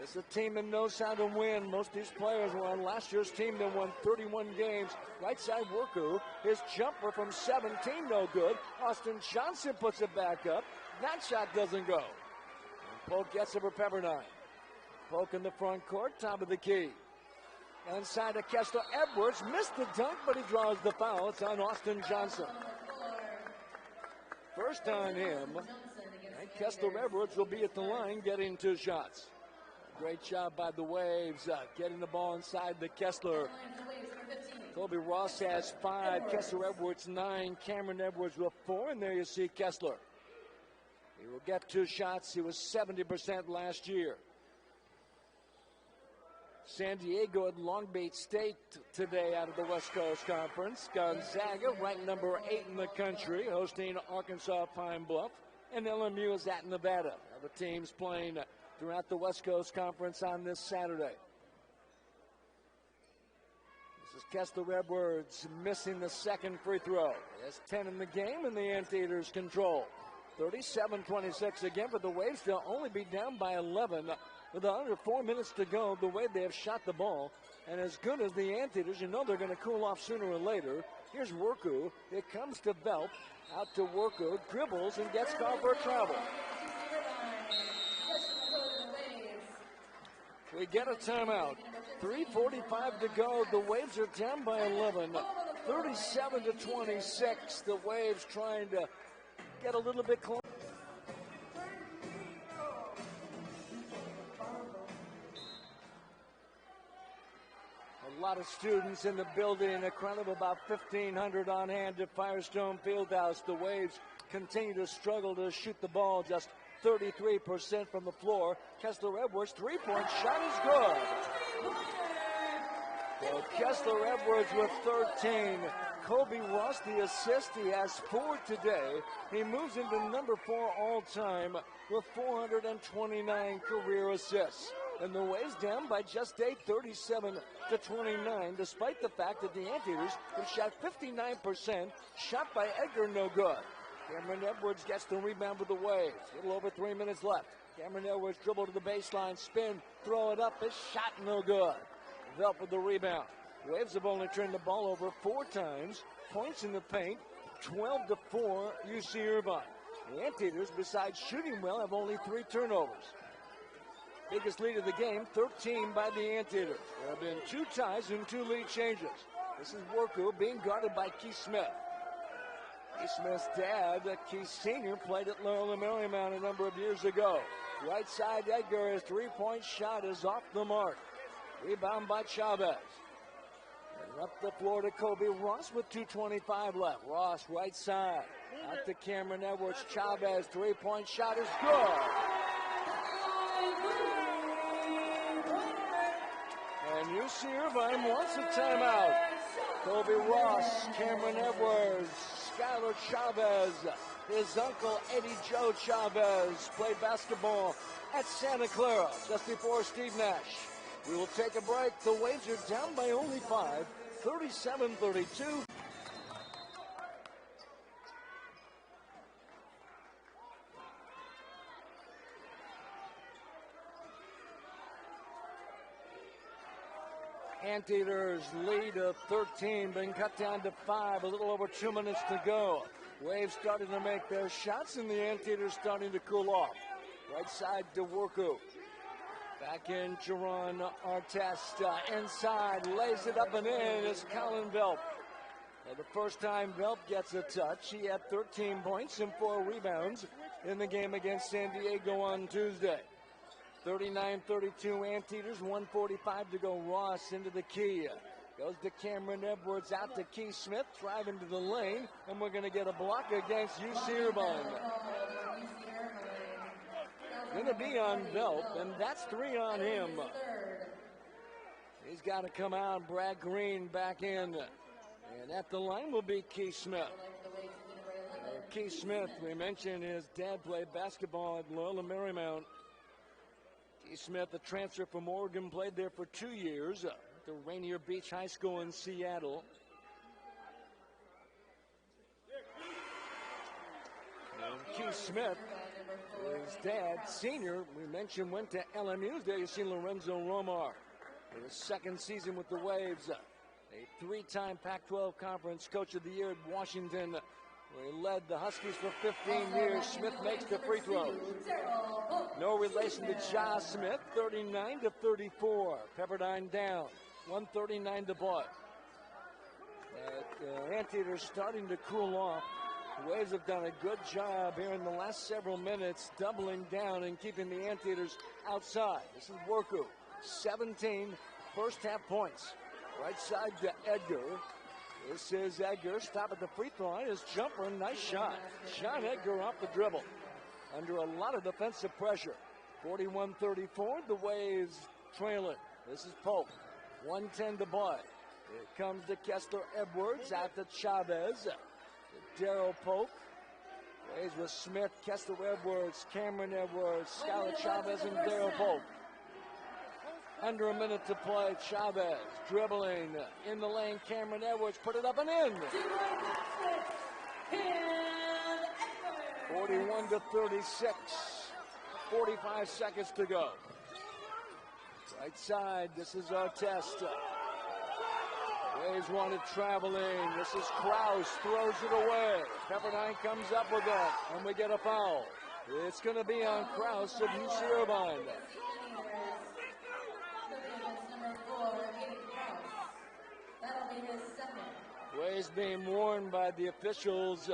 This is a team that knows how to win. Most of these players were on last year's team that won 31 games. Right side Worku. His jumper from 17, no good. Austin Johnson puts it back up. That shot doesn't go. And Polk gets it for Pepperdine. Polk in the front court, top of the key. Inside to Kessler Edwards. Missed the dunk, but he draws the foul. It's on Austin Johnson. First on him. And Kessler Edwards will be at the line getting 2 shots. Great job by the Waves getting the ball inside the Kessler. Kobe Ross has 5. Kessler Edwards 9. Kameron Edwards with 4. And there you see Kessler. He will get 2 shots. He was 70% last year. San Diego at Long Beach State today out of the West Coast Conference. Gonzaga, ranked number 8 in the country, hosting Arkansas Pine Bluff. And LMU is at Nevada. Other teams playing throughout the West Coast Conference on this Saturday. This is Kessler Edwards missing the second free throw. He has 10 in the game, and the Anteaters control. 37-26 again, but the Waves will only be down by 11. With under 4 minutes to go, the way they have shot the ball, and as good as the Anteaters, you know they're going to cool off sooner or later. Here's Worku. It comes to Velp. Out to Worku. Dribbles and gets called for travel. We get a timeout. 3:45 to go. The Waves are down by 11. 37-26. The Waves trying to get a little bit closer. A lot of students in the building, a crowd of about 1,500 on hand at Firestone Fieldhouse. The Waves continue to struggle to shoot the ball, just 33% from the floor. Kessler Edwards' 3-point shot is good. So Kessler Edwards with 13. Kobe Ross the assist. He has 4 today. He moves into number 4 all time with 429 career assists. And the Waves down by just 8, 37-29, despite the fact that the Anteaters have shot 59%. Shot by Edgar, no good. Kameron Edwards gets the rebound with the Waves. A little over 3 minutes left. Kameron Edwards dribble to the baseline, spin, throw it up. His shot no good. Velp with the rebound. Waves have only turned the ball over 4 times. Points in the paint, 12-4 UC Irvine. The Anteaters, besides shooting well, have only 3 turnovers. Biggest lead of the game, 13 by the Anteaters. There have been 2 ties and 2 lead changes. This is Worku being guarded by Keith Smith. Keith Smith's dad, Keith Sr., played at Laurel and Marymount a number of years ago. Right side Edgar, his 3-point shot is off the mark. Rebound by Chavez. And up the floor to Kobe Ross with 2:25 left. Ross right side. Out to Kameron Edwards. Chavez, 3-point shot is good. And UC Irvine wants a timeout. Kobe Ross, Kameron Edwards, Skylar Chavez, his uncle Eddie Joe Chavez played basketball at Santa Clara just before Steve Nash. We will take a break. The Waves are down by only 5. 37-32. Anteaters lead of 13, been cut down to 5, a little over 2 minutes to go. Waves starting to make their shots, and the Anteaters starting to cool off. Right side to Worku. Back in Jerron Artest. Inside, lays it up and in is Colin Velp. The first time Velp gets a touch, he had 13 points and 4 rebounds in the game against San Diego on Tuesday. 39-32 Anteaters, 1:45 to go. Ross into the key. Goes to Kameron Edwards, out to Keith Smith, driving to the lane, and we're going to get a block against UC Irvine. Going to be on Velp, and that's 3 on him. He's got to come out. Brad Green back in. And at the line will be Keith Smith. Keith Smith, we mentioned his dad played basketball at Loyola Marymount. Keith Smith, a transfer from Oregon, played there for 2 years at the Rainier Beach High School in Seattle. And Keith Smith, his dad, senior, we mentioned, went to LMU. There you see Lorenzo Romar. In his second season with the Waves, a 3-time Pac-12 Conference Coach of the Year at Washington, where he led the Huskies for 15 years. Smith makes the free throws. No relation to Ja Smith, 39-34. Pepperdine down, 1:39 to play. Anteaters starting to cool off. The Waves have done a good job here in the last several minutes, doubling down and keeping the Anteaters outside. This is Worku, 17 first half points. Right side to Edgar. This is Edgar. Stop at the free throw line. His jumper. Nice shot. Shot Edgar off the dribble. Under a lot of defensive pressure. 41-34. The Waves trailing. This is Pope. 1:10 to play. Here comes to Kessler Edwards. Out to Chavez. To Darryl Pope. Waves with Smith, Kessler Edwards, Kameron Edwards, Skylar Chavez, and Darryl Pope. Under a minute to play. Chavez dribbling in the lane. Kameron Edwards put it up and in. 41-36. 45 seconds to go. Right side. This is Artest. Waves wanted traveling. This is Krause. Throws it away. Pepperdine comes up with that. And we get a foul. It's going to be on Krause of UC Irvine. Waves being warned by the officials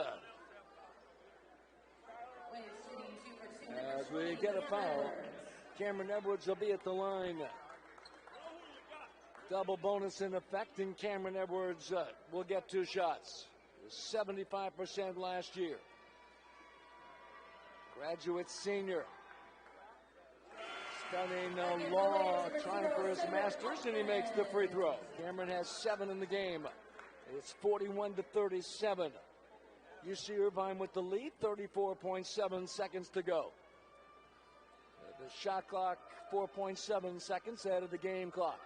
as we get a foul. Kameron Edwards will be at the line. Double bonus in effect, and Kameron Edwards will get 2 shots. 75% last year. Graduate senior. Studying law, trying for his master's, and he makes the free throw. Kameron has 7 in the game. It's 41-37. UC Irvine with the lead, 34.7 seconds to go. The shot clock, 4.7 seconds ahead of the game clock.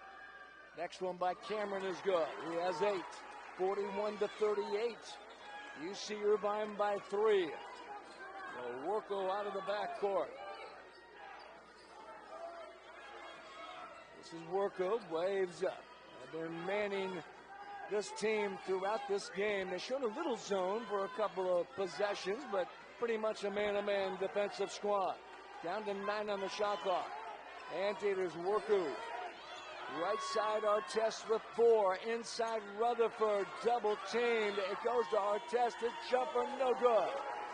Next one by Kameron is good. He has 8. 41-38. UC Irvine by 3. Worko out of the backcourt. This is Worko. Waves have been manning this team throughout this game. They showed a little zone for a couple of possessions, but pretty much a man-to-man defensive squad. Down to 9 on the shot clock. Anteaters, Worku. Right side, Artest with 4. Inside, Rutherford, double teamed. It goes to Artest. His jumper, no good.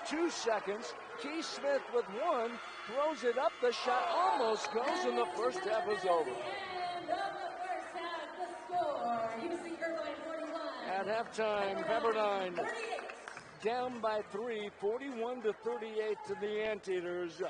2 seconds. Keith Smith with 1. Throws it up. The shot almost goes, and the first half is over. At halftime, Pepperdine down by 3, 41-38 to the Anteaters.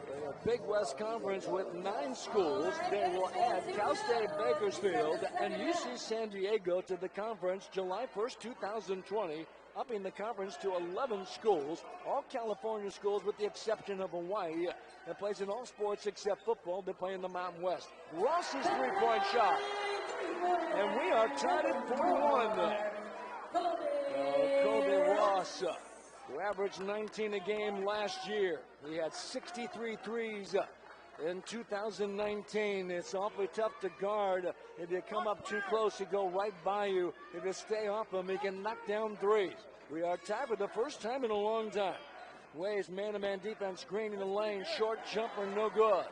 The Big West Conference with 9 schools. They will add Cal State Bakersfield and UC San Diego to the conference July 1st, 2020 upping the conference to 11 schools, all California schools with the exception of Hawaii. That plays in all sports except football. They play in the Mountain West. Ross's three-point shot. And we are tied at 41. Kobe Ross, who averaged 19 a game last year. He had 63 threes in 2019. It's awfully tough to guard. If you come up too close, he go right by you. If you stay off him, he can knock down threes. We are tied for the first time in a long time. Waves man-to-man defense, Green in the lane, short jumper, no good.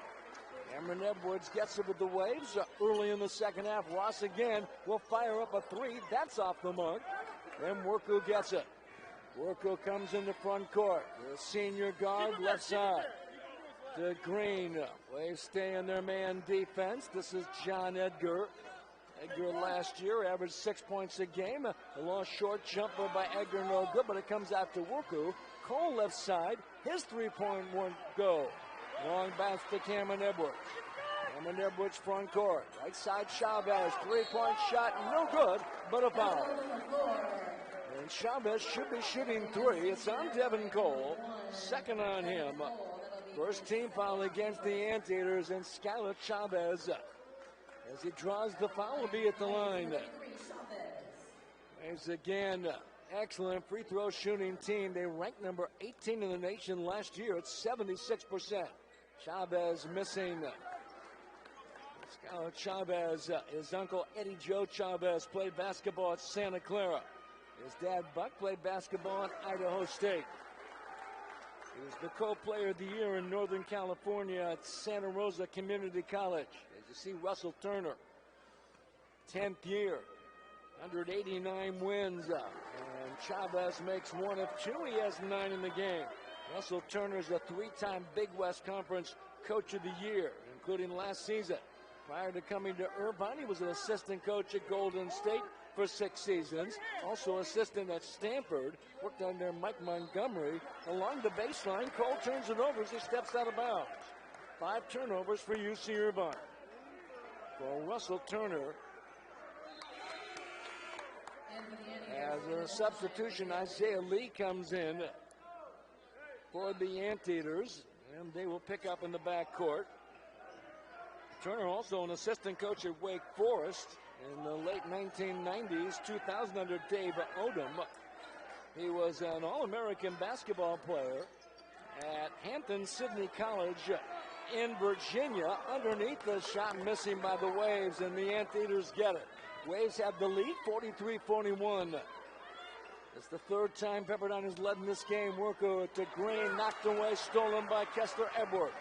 Kameron Edwards gets it with the Waves early in the second half. Ross again will fire up a three. That's off the mark. Then Worku gets it. Worku comes in the front court. The senior guard left side to Green. Waves stay in their man defense. This is John Edgar. Edgar last year averaged 6 points a game. A lost short jumper by Edgar, no good, but it comes out to Worku. Cole left side. His three-point won't go. Long bounce to Kameron Edwards. Kameron Edwards front court. Right side Chavez. Three-point shot, no good, but a foul. And Chavez should be shooting three. It's on Devin Cole. Second on him. First team foul against the Anteaters, and Skylar Chavez, as he draws the foul, will be at the line. Waves again. Excellent free throw shooting team. They ranked number 18 in the nation last year at 76%. Chavez missing. Skylar Chavez, his uncle Eddie Joe Chavez played basketball at Santa Clara. His dad Buck played basketball at Idaho State. He was the co-player of the year in Northern California at Santa Rosa Community College. As you see, Russell Turner, 10th year, 189 wins. And Chavez makes one of two. He has 9 in the game. Russell Turner is a 3-time Big West Conference Coach of the Year, including last season. Prior to coming to Irvine, he was an assistant coach at Golden State for 6 seasons. Also assistant at Stanford. Worked under Mike Montgomery. Along the baseline, Cole turns it over as he steps out of bounds. 5 turnovers for UC Irvine. For Russell Turner, as a substitution, Isaiah Lee comes in for the Anteaters, and they will pick up in the backcourt. Turner also an assistant coach at Wake Forest in the late 1990s, 2000 under Dave Odom. He was an All-American basketball player at Hampton-Sydney College in Virginia. Underneath the shot missing by the Waves, and the Anteaters get it. Waves have the lead, 43-41. It's the third time Pepperdine has led in this game. Worko to Green, knocked away, stolen by Kessler Edwards.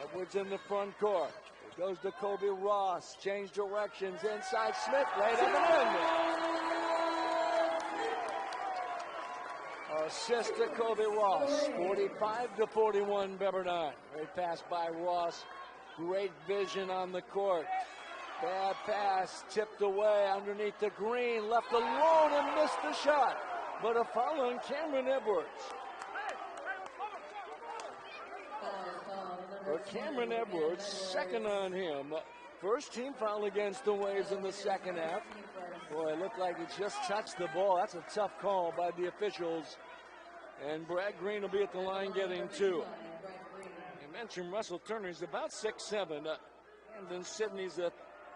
Edwards in the front court. It goes to Kobe Ross. Change directions inside Smith. Laid up and in. Assist to Kobe Ross. 45-41 Pepperdine. Great pass by Ross. Great vision on the court. Bad pass, tipped away underneath the Green. Left alone and missed the shot. But a foul on Kameron Edwards. For Kameron Edwards, second on him. First team foul against the Waves in the second half. Boy, it looked like he just touched the ball. That's a tough call by the officials. And Brad Green will be at the line getting 2. You mentioned Russell Turner. He's about 6'7". And then Sydney's a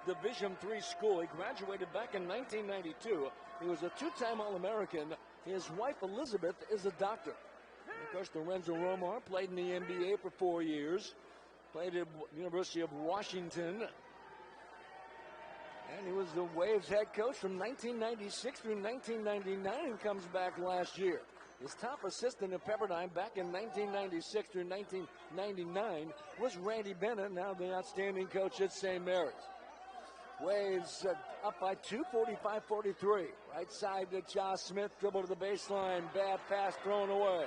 Division III school. He graduated back in 1992. He was a 2-time All-American. His wife, Elizabeth, is a doctor. And of course, Lorenzo Romar played in the NBA for 4 years. Played at University of Washington. And he was the Waves head coach from 1996 through 1999 and comes back last year. His top assistant at Pepperdine back in 1996 through 1999 was Randy Bennett, now the outstanding coach at St. Mary's. Waves up by 2, 45-43. Right side to Josh Smith, dribble to the baseline, bad pass thrown away.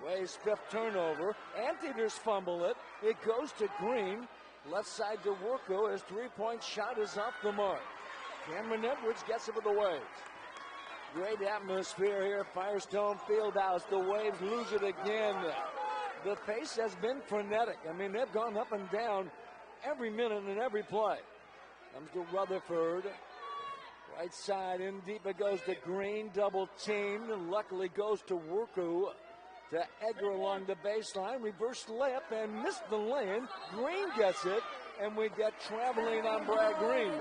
Waves 5th turnover. Anteaters fumble it. It goes to Green. Left side to Worko. His 3-point shot is off the mark. Kameron Edwards gets it with the Waves. Great atmosphere here at Firestone Fieldhouse. The Waves lose it again. The pace has been frenetic. I mean, they've gone up and down every minute and every play. Comes to Rutherford. Right side in deep it goes to Green, double teamed, and luckily goes to Worku. To Edgar along the baseline, reverse layup and missed the lane. Green gets it, and we get traveling on Brad Green.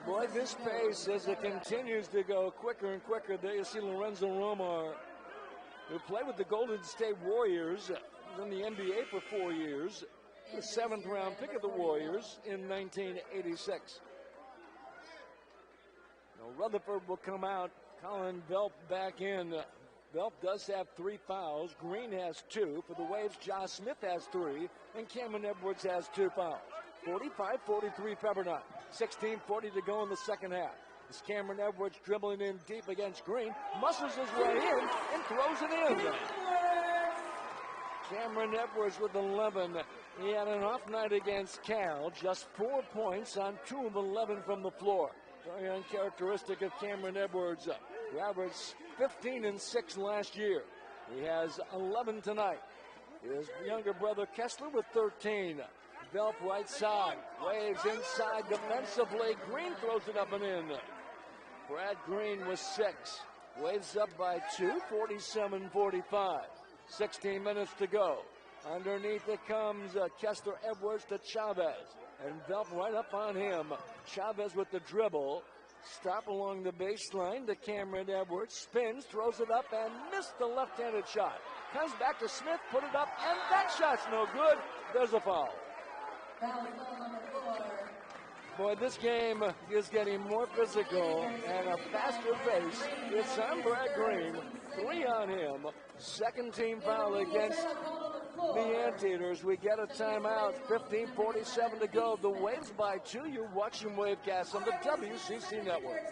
Boy, this pace as it continues to go quicker and quicker. There you see Lorenzo Romar, who played with the Golden State Warriors, was in the NBA for 4 years, the 7th round pick of the Warriors in 1986. Now Rutherford will come out, Colin Belp back in. Belp does have 3 fouls. Green has 2. For the Waves, Josh Smith has 3, and Kameron Edwards has 2 fouls. 45-43 Pepperdine. 16:40 to go in the second half. It's Kameron Edwards dribbling in deep against Green, muscles his way in, and throws it in. Kameron Edwards with 11. He had an off night against Cal, just 4 points on 2 of 11 from the floor. Very uncharacteristic of Kameron Edwards. He averaged 15 and 6 last year. He has 11 tonight. His younger brother Kessler with 13. Belp right side, Waves inside defensively. Green throws it up and in. Brad Green with 6. Waves up by 2, 47-45. 16 minutes to go. Underneath it comes Kessler Edwards to Chavez. And Belp right up on him. Chavez with the dribble. Stop along the baseline to Kameron Edwards. Spins, throws it up, and missed the left-handed shot. Comes back to Smith, put it up, and that shot's no good. There's a foul. Boy, this game is getting more physical and a faster pace. It's on Brad Green. 3 on him. Second team foul against the Anteaters. We get a timeout. 15:47 to go. The Waves by 2. You're watching Wavecast on the WCC Network.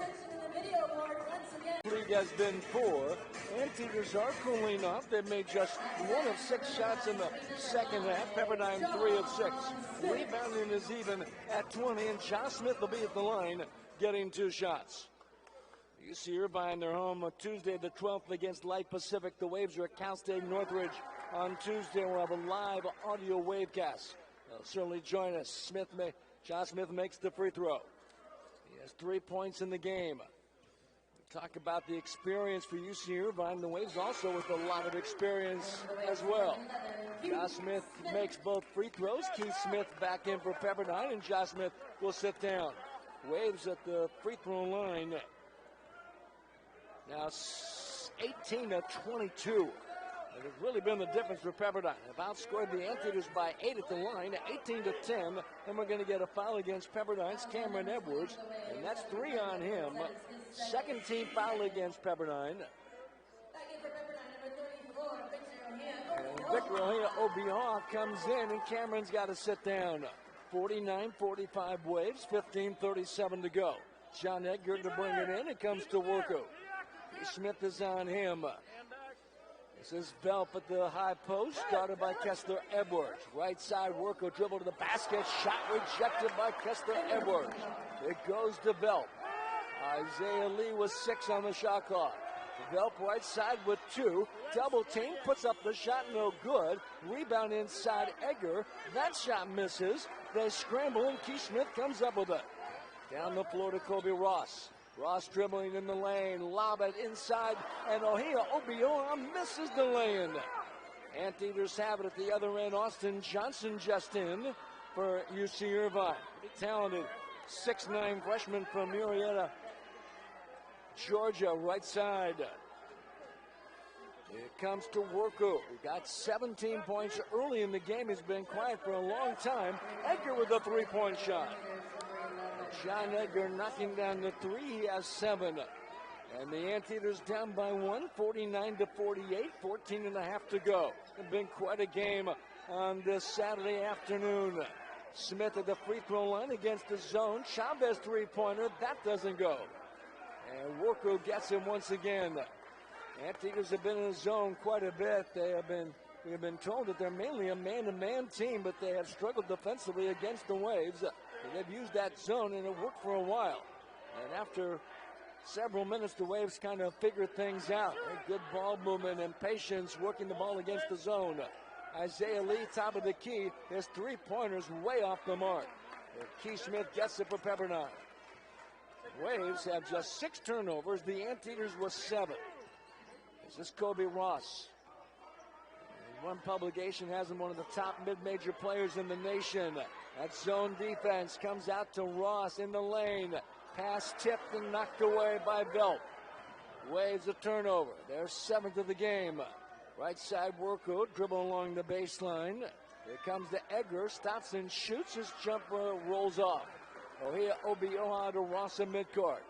League has been poor. Anteaters are cooling off. They've made just 1 of 6 shots in the second half. Pepperdine 3 of 6. Rebounding is even at 20, and Josh Smith will be at the line getting 2 shots. UC Irvine, they're home Tuesday the 12th against Light Pacific. The Waves are at Cal State Northridge on Tuesday. We'll have a live audio Wavecast. They'll certainly join us. Josh Smith makes the free throw. He has 3 points in the game. Talk about the experience for UC Irvine. The Waves also with a lot of experience as well. Josh Smith makes both free throws. Keith Smith back in for Pepperdine, and Josh Smith will sit down. Waves at the free throw line. Now 18-22. It has really been the difference for Pepperdine. They've outscored the Anteaters by 8 at the line, 18-10. Then we're going to get a foul against Pepperdine's Kameron Edwards, and that's 3 on him. Second team foul against Pepperdine. And Victor Obion comes in, and Cameron's got to sit down. 49-45 Waves, 15:37 to go. John Edgar to bring it in. It comes to Worko. Smith is on him. This is Belp at the high post, started by Kessler Edwards. Right side, Worko dribble to the basket. Shot rejected by Kessler Edwards. It goes to Belp. Isaiah Lee with 6 on the shot clock. Belp right side with 2. Double team, puts up the shot, no good. Rebound inside Edgar. That shot misses. They scramble, and Keith Smith comes up with it. Down the floor to Kobe Ross. Ross dribbling in the lane, lob it inside, and Ohio Obion misses the lane. Anteaters have it at the other end. Austin Johnson just in for UC Irvine. Pretty talented 6'9" freshman from Murrieta, Georgia, right side. It comes to Worku. He got 17 points early in the game. He's been quiet for a long time. Edgar with a 3-point shot. John Edgar knocking down the 3. He has 7. And the Anteaters down by 1, 49-48, 14 and a half to go. It's been quite a game on this Saturday afternoon. Smith at the free throw line against the zone. Chavez 3-pointer. That doesn't go. And Worku gets him once again. Anteaters have been in the zone quite a bit. We have been told that they're mainly a man-to-man team, but they have struggled defensively against the Waves. They've used that zone, and it worked for a while. And after several minutes, the Waves kind of figured things out. Good ball movement and patience working the ball against the zone. Isaiah Lee, top of the key. His 3-pointers way off the mark. Keith Smith gets it for Pepperdine. Waves have just 6 turnovers. The Anteaters with 7. This is Kobe Ross. One publication has him one of the top mid-major players in the nation. That zone defense comes out to Ross in the lane. Pass tipped and knocked away by Velp. Waves a turnover. Their 7th of the game. Right side Worko, dribble along the baseline. Here comes to Edgar. Stops and shoots. His jumper rolls off. Ohia Obioha to Ross in midcourt.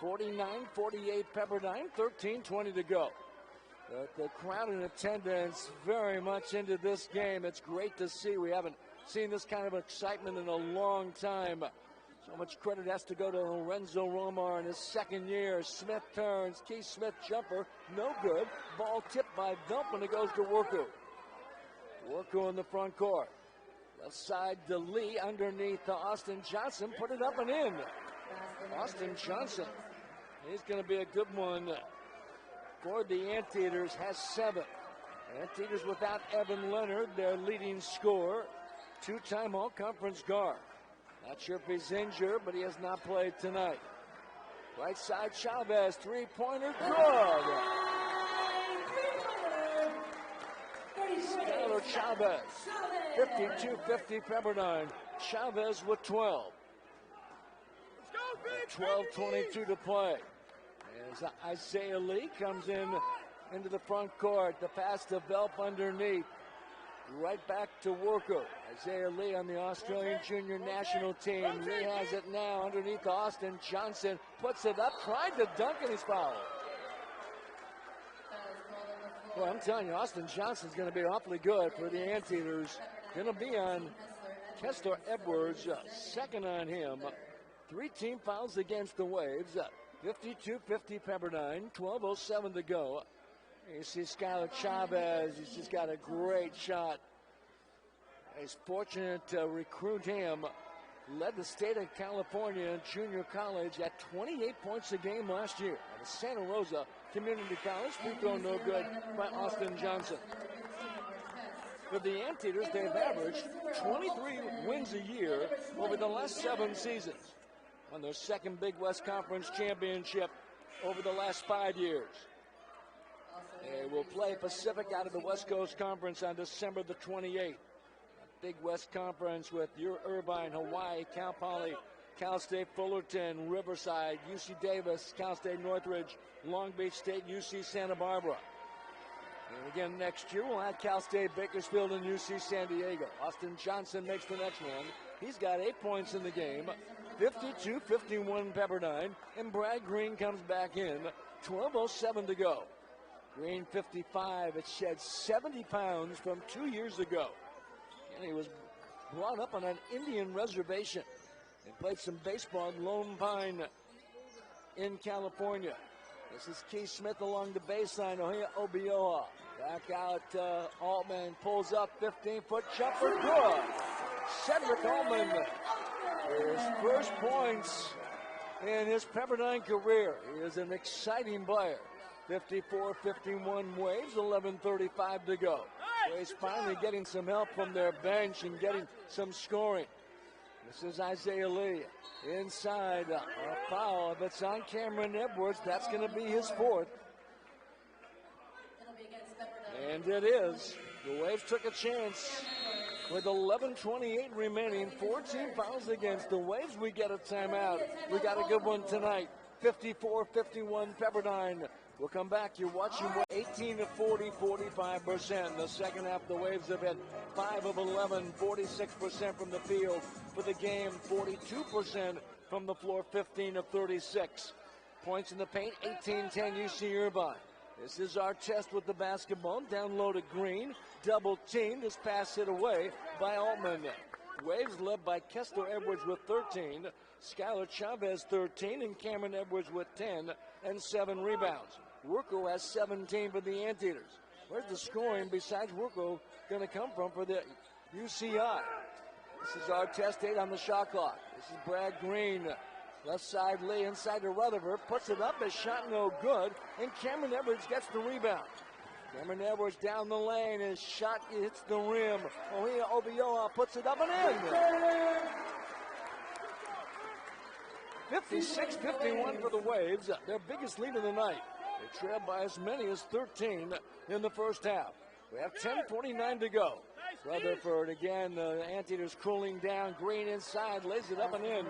49-48 Pepperdine. 13:20 to go. The crowd in attendance very much into this game. It's great to see. We haven't seen this kind of excitement in a long time. So much credit has to go to Lorenzo Romar in his 2nd year. Smith turns. Keith Smith jumper. No good. Ball tipped by Velp and it goes to Worku. Worku in the front court. Left side to Lee underneath to Austin Johnson. Put it up and in. Austin Johnson. He's going to be a good one for the Anteaters. Has 7. Anteaters without Evan Leonard, their leading scorer. 2-time all-conference guard. Not sure if he's injured, but he has not played tonight. Right side Chavez, 3-pointer, good. Skylar Chavez, 52-50 Pepperdine. Chavez with 12. 12:22 to play. As Isaiah Lee comes into the front court. The pass to Velp underneath. Right back to Worko. Isaiah Lee on the Australian junior national team. Lee has it now underneath Austin Johnson. Puts it up, tried to dunk, and he's fouled. Well, I'm telling you, Austin Johnson's going to be awfully good for the Anteaters. Going to be on Kessler Edwards, 2nd on him. 3 team fouls against the Waves. 52-50 Pepperdine, 12:07 to go. You see Skylar Chavez, he's just got a great shot. He's fortunate to recruit him. Led the state of California in junior college at 28 points a game last year at Santa Rosa Community College. Free throw no good by Austin Johnson. For the Anteaters, they've averaged 23 wins a year over the last 7 seasons. On their 2nd Big West Conference championship over the last 5 years. They will play Pacific out of the West Coast Conference on December the 28th. Big West Conference with Irvine, Hawaii, Cal Poly, Cal State Fullerton, Riverside, UC Davis, Cal State Northridge, Long Beach State, UC Santa Barbara. And again next year we'll have Cal State Bakersfield and UC San Diego. Austin Johnson makes the next one. He's got 8 points in the game. 52-51 Pepperdine, and Brad Green comes back in. 12:07 to go. Green 55. It shed 70 pounds from 2 years ago. And he was brought up on an Indian reservation and played some baseball in Lone Pine in California. This is Keith Smith along the baseline. Ohia Obioha. Back out Altman. Pulls up 15-foot jumper. Good. Cedric Altman. His first points in his Pepperdine career. He is an exciting player. 54-51 Waves, 11:35 to go. Waves finally getting some help from their bench and getting some scoring. This is Isaiah Lee inside. A foul. If it's on Kameron Edwards, that's going to be his 4th. And it is. The Waves took a chance. With 11:28 remaining, 14 fouls against the Waves. We get a timeout. We got a good one tonight. 54-51 Pepperdine. We'll come back. You're watching 18-40, 45%. In the second half, the Waves have had 5 of 11, 46% from the field. For the game, 42% from the floor, 15 of 36. Points in the paint, 18-10 UC Irvine. This is our test with the basketball. Down low to Green. Double team. This pass hit away by Altman. Waves led by Kessler Edwards with 13. Skylar Chavez 13. And Kameron Edwards with 10 and 7 rebounds. Worko has 17 for the Anteaters. Where's the scoring besides Worko going to come from for the UCI? This is our test 8 on the shot clock. This is Brad Green. Left side Lee inside to Rutherford. Puts it up. His shot no good. And Kameron Edwards gets the rebound. Kameron Edwards down the lane. His shot hits the rim. Ohia Obioha puts it up and in. 56-51 for the Waves, their biggest lead of the night. They trail by as many as 13 in the first half. We have 10:49 to go. Rutherford again, the Anteaters cooling down. Green inside, lays it up and in.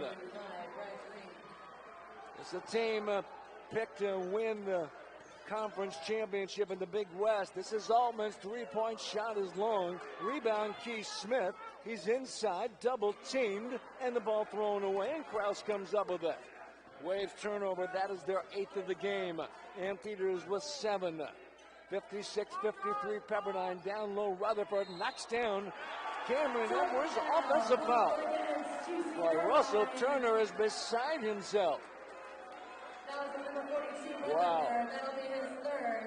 It's a team picked to win the conference championship in the Big West. This is Altman's three-point shot is long. Rebound, Keith Smith. He's inside, double teamed, and the ball thrown away, and Krause comes up with it. Waves turnover, that is their 8th of the game. Anteaters with 7. 56-53, Pepperdine down low. Rutherford knocks down Kameron Edwards, offensive foul. While Russell Turner is beside himself. Wow.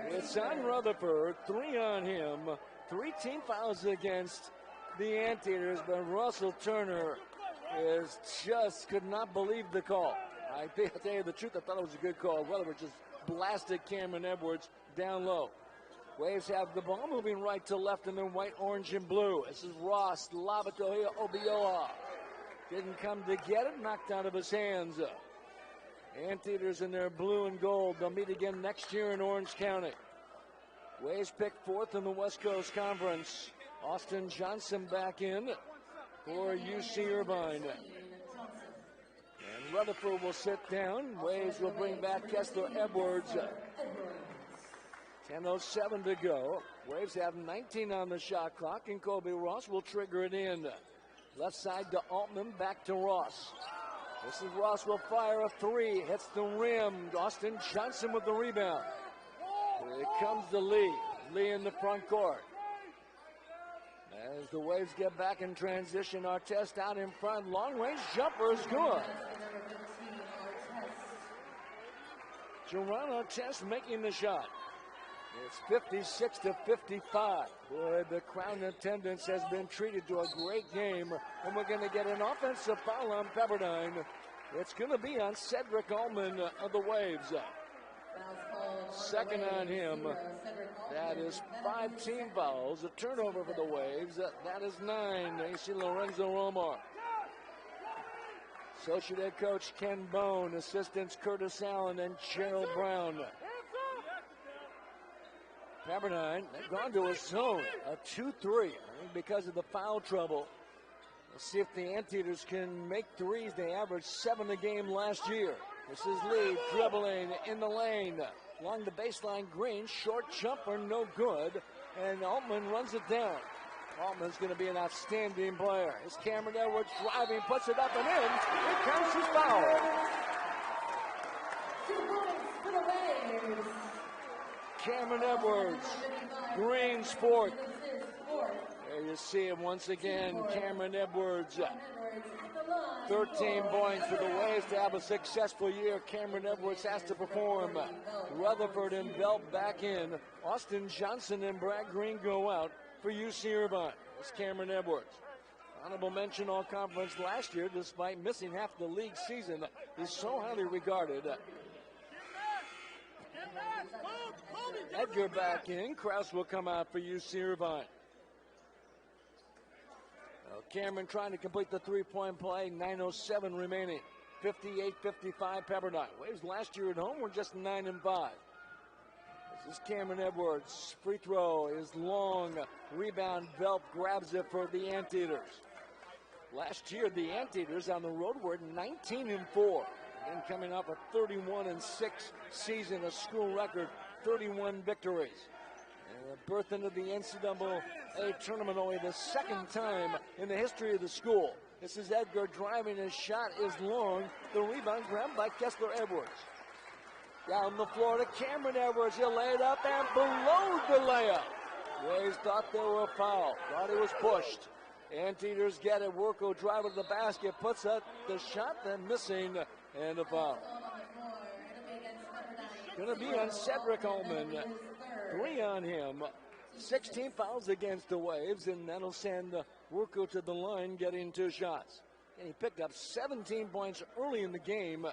It's on Rutherford, 3 on him. 3 team fouls against the Anteaters, but Russell Turner is just could not believe the call. I tell you the truth, I thought it was a good call. Rutherford just blasted Kameron Edwards down low. Waves have the ball moving right to left in their white, orange, and blue. This is Ross, Labatoya, Obioa. Didn't come to get it, knocked out of his hands. Anteaters in their blue and gold. They'll meet again next year in Orange County. Waves picked 4th in the West Coast Conference. Austin Johnson back in for UC Irvine. And Rutherford will sit down. Waves will bring back Kessler Edwards. 10:07 to go. Waves have 19 on the shot clock, and Kobe Ross will trigger it in. Left side to Altman, back to Ross. This is Ross will fire a 3, hits the rim. Austin Johnson with the rebound. Here comes the Lee. Lee in the front court. As the Waves get back in transition, Artest out in front. Long-range jumper is good. Jerron Artest making the shot. It's 56-55. Boy, the crowd attendance has been treated to a great game, and we're going to get an offensive foul on Pepperdine. It's going to be on Cedric Allman of the Waves. Second on him. That is 5 team fouls. A turnover for the Waves. That is 9. AC Lorenzo Romar. Associate head coach Ken Bone. Assistants Curtis Allen and Gerald Brown. Pepperdine, they've gone to a zone, a 2-3, because of the foul trouble. Let's see if the Anteaters can make threes. They averaged 7 a game last year. This is Lee dribbling in the lane. Along the baseline, Green, short jumper, no good. And Altman runs it down. Altman's going to be an outstanding player. It's Kameron Edwards driving, puts it up and in. Here comes his foul. 2 points for the Waves. Kameron Edwards, Green Sport. There you see him once again, Kameron Edwards. 13 points for the Waves to have a successful year. Kameron Edwards has to perform. Rutherford and Belt back in. Austin Johnson and Brad Green go out for UC Irvine. It's Kameron Edwards. Honorable mention all conference last year, despite missing half the league season. He's so highly regarded. Edgar back in. Krause will come out for UC Irvine. Cameron trying to complete the three-point play. 9:07 remaining. 58-55 Pepperdine. Waves last year at home were just 9-5. This is Kameron Edwards. Free throw is long. Rebound. Belt grabs it for the Anteaters. Last year, the Anteaters on the road were 19-4. Again, coming off a 31-6 season, a school record, 31 victories. And a berth into the NCAA tournament only the second time in the history of the school. This is Edgar driving. His shot is long. The rebound grabbed by Kessler Edwards. Down the floor to Kameron Edwards. He'll lay it up and below the layup. Waves thought they were fouled. Thought he was pushed. Anteaters get it. Worko drive to the basket. Puts up the shot, then missing. And a foul. Going to be on Cedric Allman. 3 on him. 16 fouls against the Waves, and that'll send Worko to the line, getting 2 shots. And he picked up 17 points early in the game.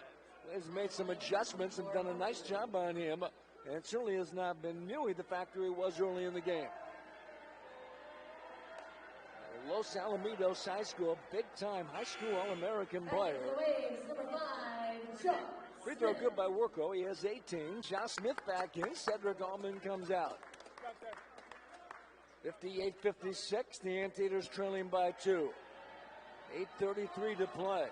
Waves made some adjustments and done a nice job on him. And it certainly has not been nearly the factor he was early in the game. Los Alamitos High School, big-time high school All-American player. The Waves, number 5, Free throw good by Worko. He has 18. Josh Smith back in. Cedric Allman comes out. 58-56. The Anteaters trailing by 2. 8:33 to play.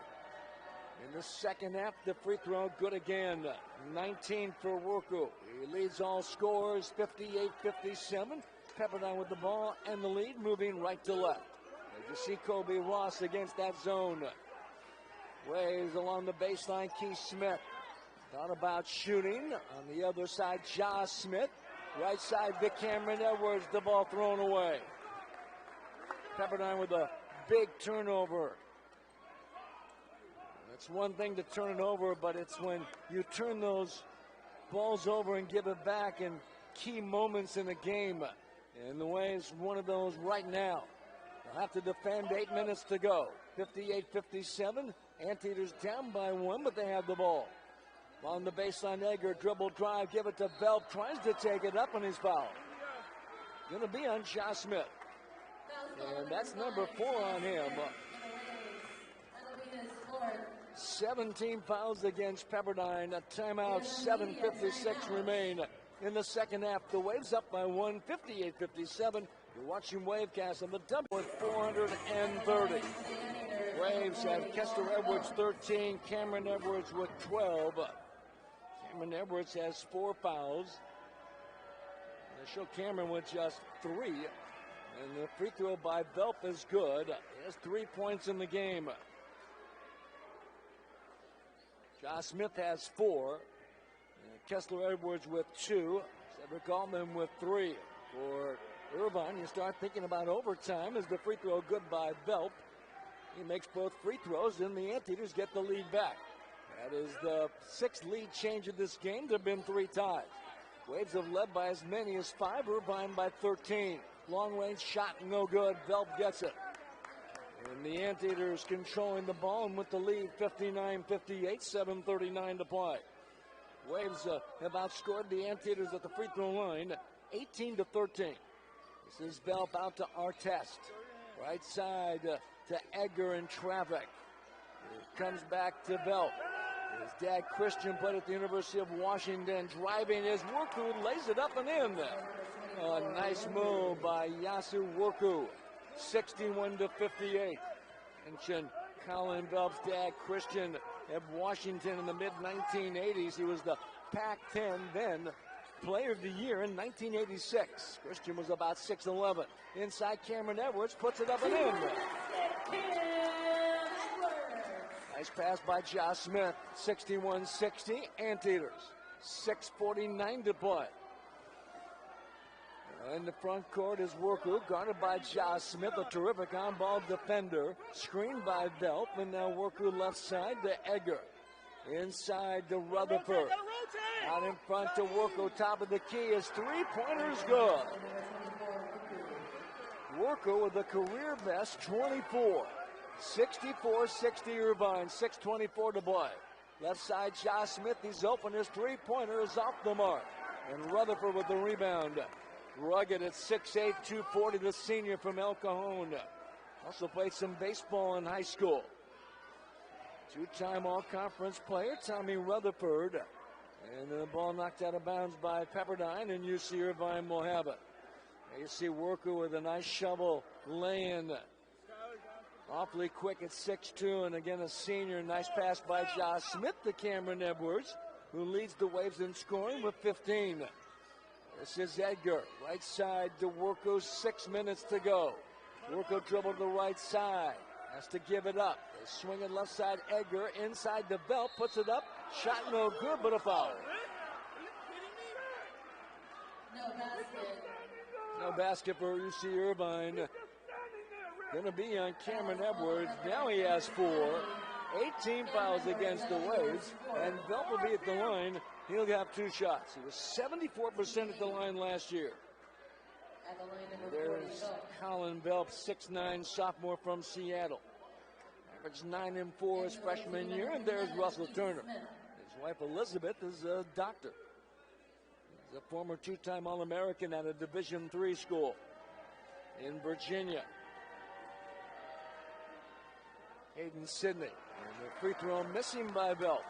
In the second half, the free throw good again. 19 for Worko. He leads all scorers, 58-57. Pepperdine with the ball and the lead, moving right to left. As you see Kobe Ross against that zone. Waves along the baseline, Keith Smith. Thought about shooting. On the other side, Josh Smith. Right side, Kameron Edwards, the ball thrown away. Pepperdine with a big turnover. It's one thing to turn it over, but it's when you turn those balls over and give it back in key moments in the game. And the way it's one of those right now. They'll have to defend, 8 minutes to go. 58-57. Anteaters down by 1, but they have the ball. On the baseline, Egger, dribble drive, give it to Velp, tries to take it up, and he's fouled. Going to be on Josh Smith. And that's number 4 on him. 17 fouls against Pepperdine. A timeout, 7:56 remain in the second half. The Waves up by 1, 58-57. You're watching Wavecast on the double with 430. Waves have Kester Edwards 13, Kameron Edwards with 12. Kameron Edwards has 4 fouls. They show Cameron with just 3. And the free throw by Velp is good. He has 3 points in the game. Josh Smith has 4. Kessler Edwards with 2. Cedric Allman with 3. For Irvine, you start thinking about overtime. Is the free throw good by Velp? He makes both free throws, and the Anteaters get the lead back. That is the 6th lead change of this game. There have been 3 ties. Waves have led by as many as 5. Irvine by 13. Long range shot, no good. Velp gets it. And the Anteaters controlling the ball and with the lead, 59-58, 7:39 to play. Waves have outscored the Anteaters at the free throw line, 18-13. This is Velp out to Artest. Right side to Edgar in traffic. It comes back to Velp. His dad, Christian, played at the University of Washington. Driving his Worku, lays it up and in. A nice move by Yasu Worku. 61-58. Mentioned Colin Velp's dad, Christian, at Washington in the mid-1980s. He was the Pac-10 then Player of the Year in 1986. Christian was about 6'11". Inside, Kameron Edwards puts it up and in. Nice pass by Josh Smith. 61-60. Anteaters. 6:49 to play. In the front court is Worku, guarded by Josh Smith, a terrific on-ball defender. Screened by Velp, and now Worku left side to Edgar. Inside to Rutherford. Out in front to Worku, top of the key. His three-pointer's good. Worku with a career best 24. 64-60 Irvine, 6:24 to play. Left side, Josh Smith, he's open. His three-pointer is off the mark. And Rutherford with the rebound. Rugged at 6'8", 240, the senior from El Cajon. Also played some baseball in high school. Two-time all-conference player, Tommy Rutherford. And the ball knocked out of bounds by Pepperdine, and UC Irvine will have it. There you see Worku with a nice shovel lay-in. Awfully quick at 6'2", and again a senior. Nice pass by Josh Smith to Kameron Edwards, who leads the Waves in scoring with 15. This is Edgar, right side to Worku, 6 minutes to go. Worku dribbled the right side, has to give it up. They swing it left side, Edgar, inside the belt, puts it up. Shot no good, but a foul. No basket for UC Irvine. Going to be on Kameron Edwards. Now he has 4. 18 fouls against the Waves, and Velp will be at the line. He'll have 2 shots. He was 74% at the line last year. There's Colin Velp, 6'9", sophomore from Seattle. Averaged 9 and 4 his freshman year, and there's Russell Turner. His wife Elizabeth is a doctor. He's a former 2-time All-American at a Division III school in Virginia. Hayden Sidney, and the free throw missing by Velp.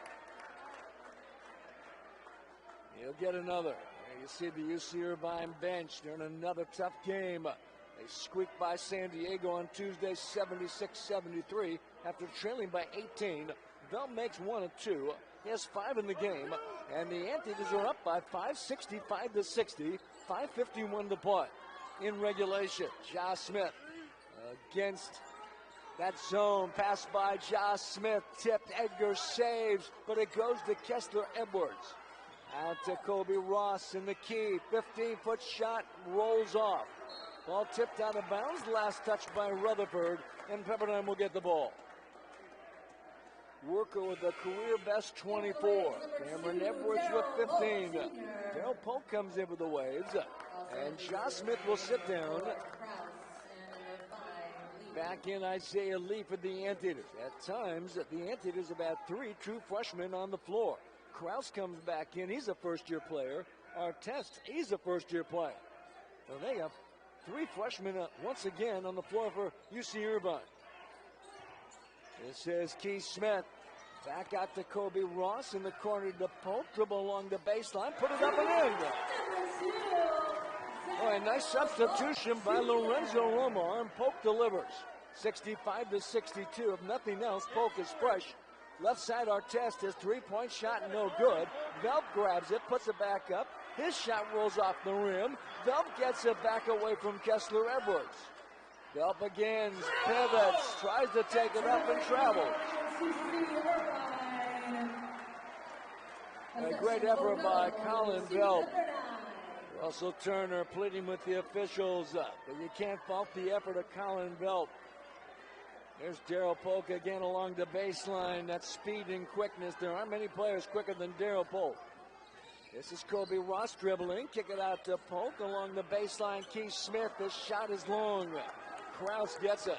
He'll get another. There you see the UC Irvine bench. They're in another tough game. They squeaked by San Diego on Tuesday, 76-73, after trailing by 18. Bell makes one of two. He has 5 in the game, and the Anteaters are up by 5, 65-60, 5:51 to play in regulation. Josh Smith against that zone, pass by Josh Smith, tipped, Edgar saves, but it goes to Kameron Edwards. Out to Kobe Ross in the key, 15-foot shot, rolls off. Ball tipped out of bounds, last touch by Rutherford, and Pepperdine will get the ball. Worker with a career best 24. Kameron Edwards with 15. Daryl Polk comes in with the waves, and Josh Smith will sit down. Back in Isaiah Lee for the Anteaters. At times, the Anteaters have had 3 true freshmen on the floor. Krause comes back in. He's a first-year player. Artest, he's a first-year player. So they have 3 freshmen once again on the floor for UC Irvine. This is Keith Smith. Back out to Kobe Ross in the corner to Polk. Dribble along the baseline. Put it up and in. Oh, a nice substitution by Lorenzo Romar, and Polk delivers. 65-62. If nothing else, Polk is fresh. Left side, Artest, his 3-point shot, no good. Velp grabs it, puts it back up. His shot rolls off the rim. Velp gets it back away from Kameron Edwards. Velp again pivots, tries to take it up and travels. A great effort by Colin Velp. Russell Turner pleading with the officials, but you can't fault the effort of Colin Velp. There's Daryl Polk again along the baseline. That speed and quickness. There aren't many players quicker than Daryl Polk. This is Kobe Ross dribbling. Kick it out to Polk along the baseline. Keith Smith. This shot is long. Krause gets it.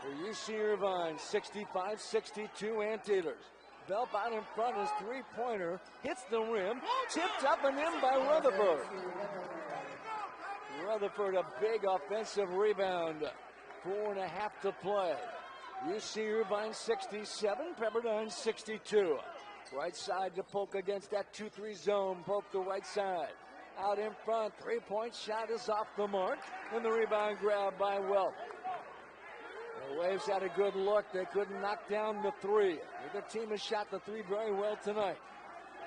For UC Irvine, 65-62 Anteaters. Velp out in front, his 3-pointer hits the rim, tipped up and in by Rutherford. Rutherford, a big offensive rebound. 4.5 to play. UC Irvine 67, Pepperdine 62. Right side to Polk against that 2-3 zone. Polk the right side. Out in front, 3-point shot is off the mark, and the rebound grab by Welp. The Waves had a good look. They couldn't knock down the 3. Neither team has shot the 3 very well tonight.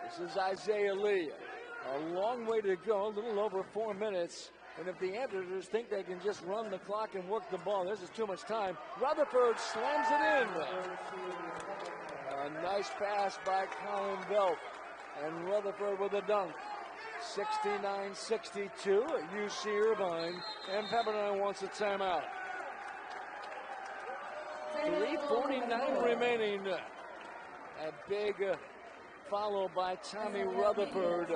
This is Isaiah Lee. A long way to go, a little over 4 minutes. And if the Anteaters think they can just run the clock and work the ball, this is too much time. Rutherford slams it in. A nice pass by Colin Velp. And Rutherford with a dunk. 69-62 at UC Irvine. And Pepperdine wants a timeout. 3:49 remaining. A big follow by Tommy Rutherford.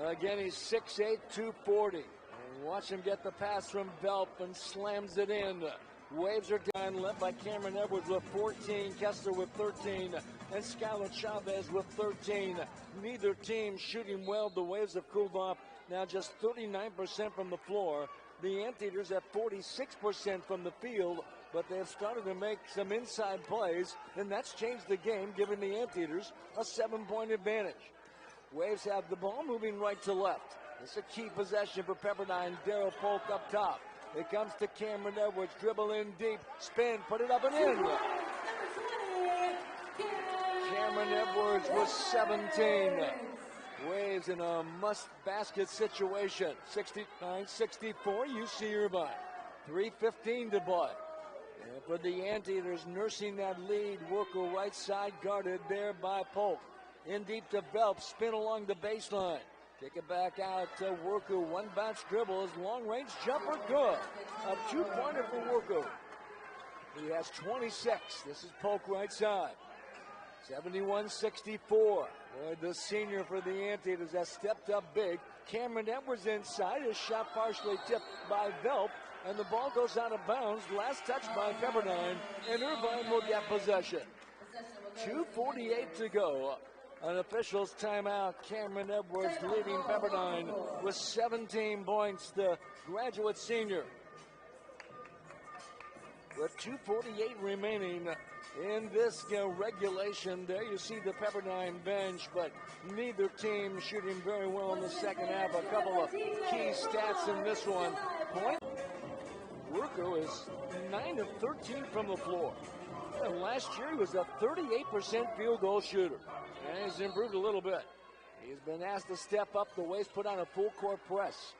Again, he's 6'8", 240. And watch him get the pass from Velp and slams it in. Waves are down, led by Kameron Edwards with 14, Kessler with 13, and Skylar Chavez with 13. Neither team shooting well. The Waves have cooled off, now just 39% from the floor. The Anteaters at 46% from the field, but they have started to make some inside plays, and that's changed the game, giving the Anteaters a 7-point advantage. Waves have the ball moving right to left. It's a key possession for Pepperdine. Daryl Polk up top. It comes to Kameron Edwards. Dribble in deep. Spin. Put it up and in. Kameron Edwards with 17. Waves in a must-basket situation. 69-64, UC Irvine. 3:15 to play. And for the Anteaters, nursing that lead, Worker right side, guarded there by Polk. In deep to Velp, spin along the baseline. Kick it back out to Worker. One bounce dribble, his long-range jumper good. A 2-pointer for Worker. He has 26. This is Polk right side. 71-64. Boy, the senior for the Anteaters has stepped up big. Kameron Edwards inside. His shot partially tipped by Velp. And the ball goes out of bounds. Last touch by Pepperdine. And Irvine will get possession. 2:48 to go. An official's timeout. Kameron Edwards leading Pepperdine with 17 points. The graduate senior. with 2:48 remaining in this regulation. There you see the Pepperdine bench, but neither team shooting very well in the second half. A couple of key stats in this one. Worko is 9 of 13 from the floor. And last year he was a 38% field goal shooter. And he's improved a little bit. He's been asked to step up. The Waves put on a full court press.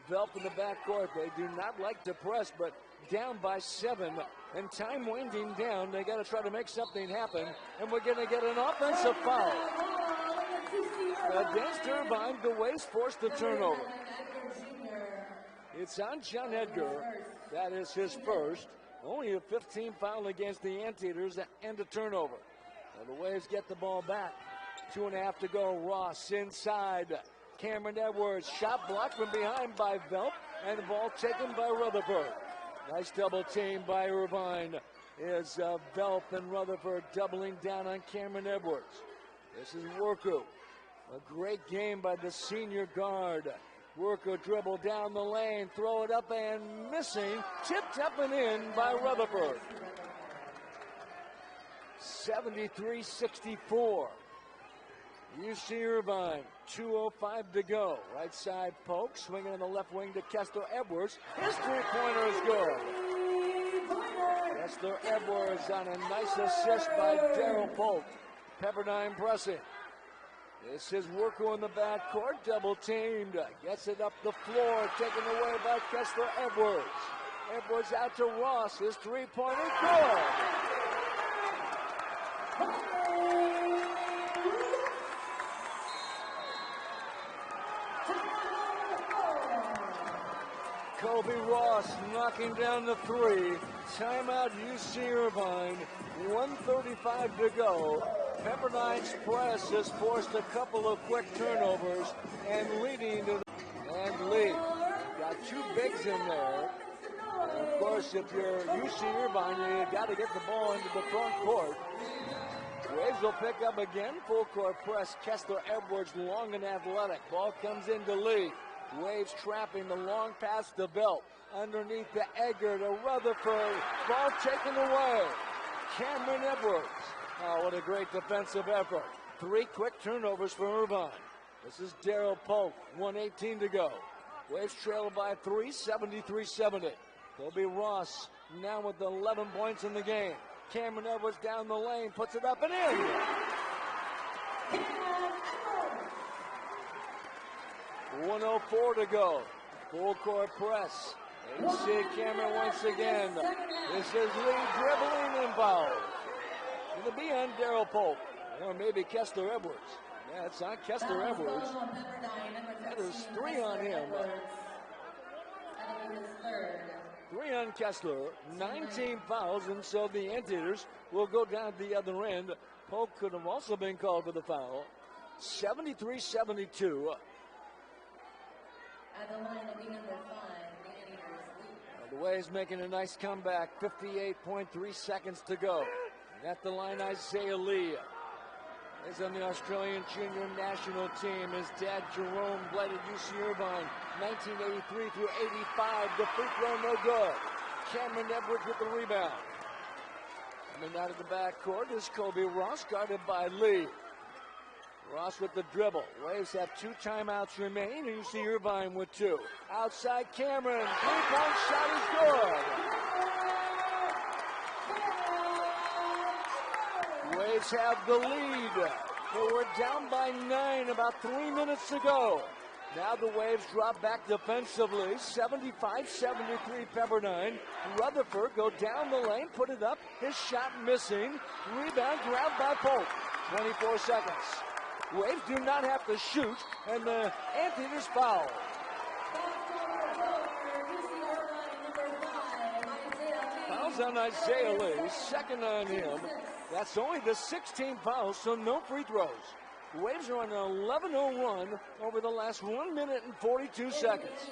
Velp in the backcourt. They do not like to press, but down by 7. And time winding down. They got to try to make something happen. And we're going to get an offensive foul. Against Irvine, the Waves forced the turnover. It's on John Edgar. That is his first. Only a 15 foul against the Anteaters and a turnover. And the Waves get the ball back. 2.5 to go. Ross inside. Kameron Edwards. Shot blocked from behind by Velp. And the ball taken by Rutherford. Nice double team by Irvine. Is Velp and Rutherford doubling down on Kameron Edwards. This is Worko. A great game by the senior guard. Worko dribble down the lane, throw it up and missing. Tipped up and in by Rutherford. 73-64. UC Irvine, 2:05 to go. Right side Polk, swinging on the left wing to Kessler Edwards. His three-pointer is good. Kessler Edwards on a nice assist by Daryl Polk. Pepperdine pressing. This is Worko in the backcourt, double teamed. Gets it up the floor, taken away by Kessler Edwards. Edwards out to Ross. His three-pointer good. Kobe Ross knocking down the three. Timeout UC Irvine. 1:35 to go. Pepperdine's press has forced a couple of quick turnovers and leading to and Lee. Got two bigs in there. And of course, if you're UC Irvine, you got to get the ball into the front court. Waves will pick up again. Full court press. Kessler Edwards long and athletic. Ball comes into Lee. Waves trapping the long pass to Velp. Underneath the Edgar to Rutherford. Ball taken away. Kameron Edwards. Oh, what a great defensive effort. 3 quick turnovers for Irvine. This is Daryl Polk. 1:18 to go. Waves trail by 3, 73-70. Kobe Ross now with 11 points in the game. Kameron Edwards down the lane, puts it up and in. 1:04 to go. Full court press. You see Kameron once again. This is Lee dribbling and foul. It'll be on Daryl Polk. Or maybe Kessler Edwards. Yeah, it's on Kessler Edwards. That is 3 on him. 3 on Kessler. 19 fouls, and so the Anteaters will go down the other end. Polk could have also been called for the foul. 73-72. At the line will be number 5, the Anteaters lead. The Waves making a nice comeback. 58.3 seconds to go. And at the line, Isaiah Lee is on the Australian junior national team. His dad, Jerome, played at UC Irvine, 1983 through 85. The free throw, no good. Kameron Edwards with the rebound. Coming out of the backcourt is Kobe Ross, guarded by Lee. Ross with the dribble. Waves have 2 timeouts remaining. UC Irvine with 2. Outside Kameron. 3-point shot is good. Waves have the lead. They were down by 9 about 3 minutes to go. Now the Waves drop back defensively. 75-73 Pepperdine. Rutherford go down the lane, put it up. His shot missing. Rebound grabbed by Polk. 24 seconds. Waves do not have to shoot, and the Anteaters foul. Fouls on Isaiah Lee, second on him. That's only the 16th foul, so no free throws. The Waves are on an 11-0 run over the last 1 minute and 42 seconds.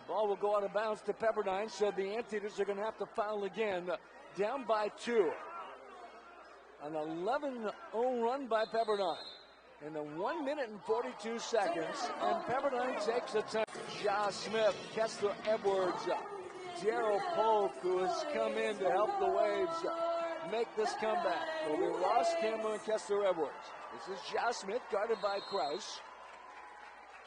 Ball will go out of bounds to Pepperdine, so the Anteaters are going to have to foul again, down by 2. An 11-0 run by Pepperdine in the 1 minute and 42 seconds, and Pepperdine takes a time. Ja Smith, Kessler Edwards, Daryl Polk, who has come in to help the Waves make this comeback. Kobe Ross, Kameron Edwards. This is Josh Smith, guarded by Krause.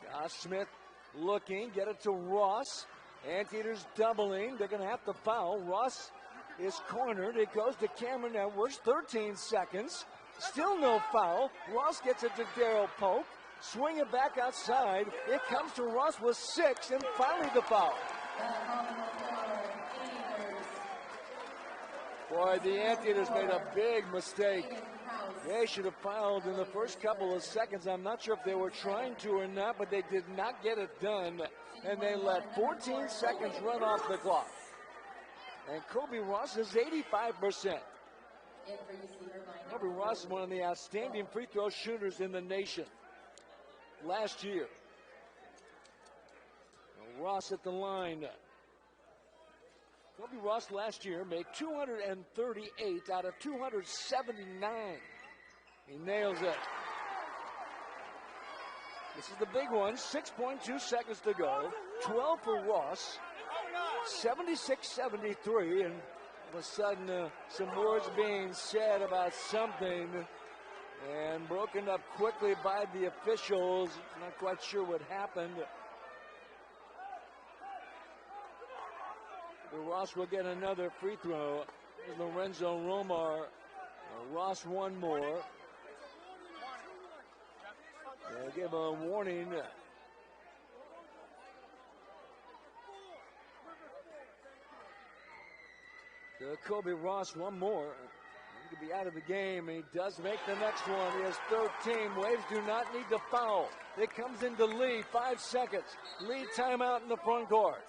Josh Smith looking, get it to Ross. Anteaters doubling. They're going to have to foul. Ross is cornered. It goes to Kameron Edwards. 13 seconds. Still no foul. Ross gets it to Daryl Polk. Swing it back outside. It comes to Ross with 6, and finally the foul. Boy, the Anteaters made a big mistake. They should have fouled in the first couple of seconds. I'm not sure if they were trying to or not, but they did not get it done. And they let 14 seconds run off the clock. And Kobe Ross is 85%. Kobe Ross is one of the outstanding free throw shooters in the nation last year. Ross at the line. Kobe Ross last year made 238 out of 279. He nails it. This is the big one. 6.2 seconds to go. 12 for Ross. 76-73. And all of a sudden, some words being said about something. And broken up quickly by the officials. Not quite sure what happened. Ross will get another free throw. Lorenzo Romar. Ross one more. They'll give a warning. To Kobe Ross one more. He could be out of the game. He does make the next one. He has 13. Waves do not need to foul. It comes into Lee. 5 seconds. Lee timeout in the front court.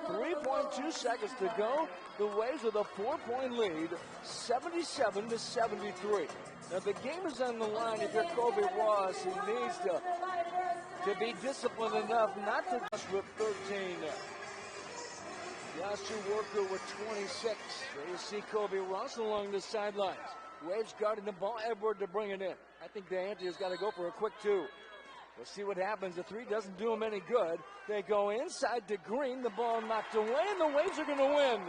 3.2 seconds to go. The Waves with a 4-point lead. 77-73. Now the game is on the line. If you're Kobe Ross, he needs to be disciplined enough not to just with 13. Joshua Worker with 26. There you see Kobe Ross along the sidelines. Waves guarding the ball. Edward to bring it in. I think the Anteaters got to go for a quick 2. We'll see what happens. The 3 doesn't do them any good. They go inside to Green. The ball knocked away, and the Waves are going to win.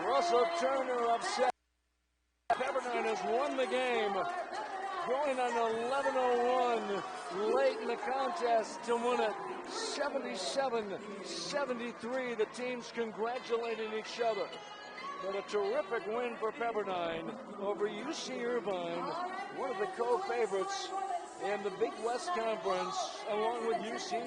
Russell Turner upset. Pepperdine has won the game. Going on 11-01 late in the contest to win it 77-73. The teams congratulating each other. But a terrific win for Pepperdine over UC Irvine, one of the co-favorites in the Big West Conference, along with UC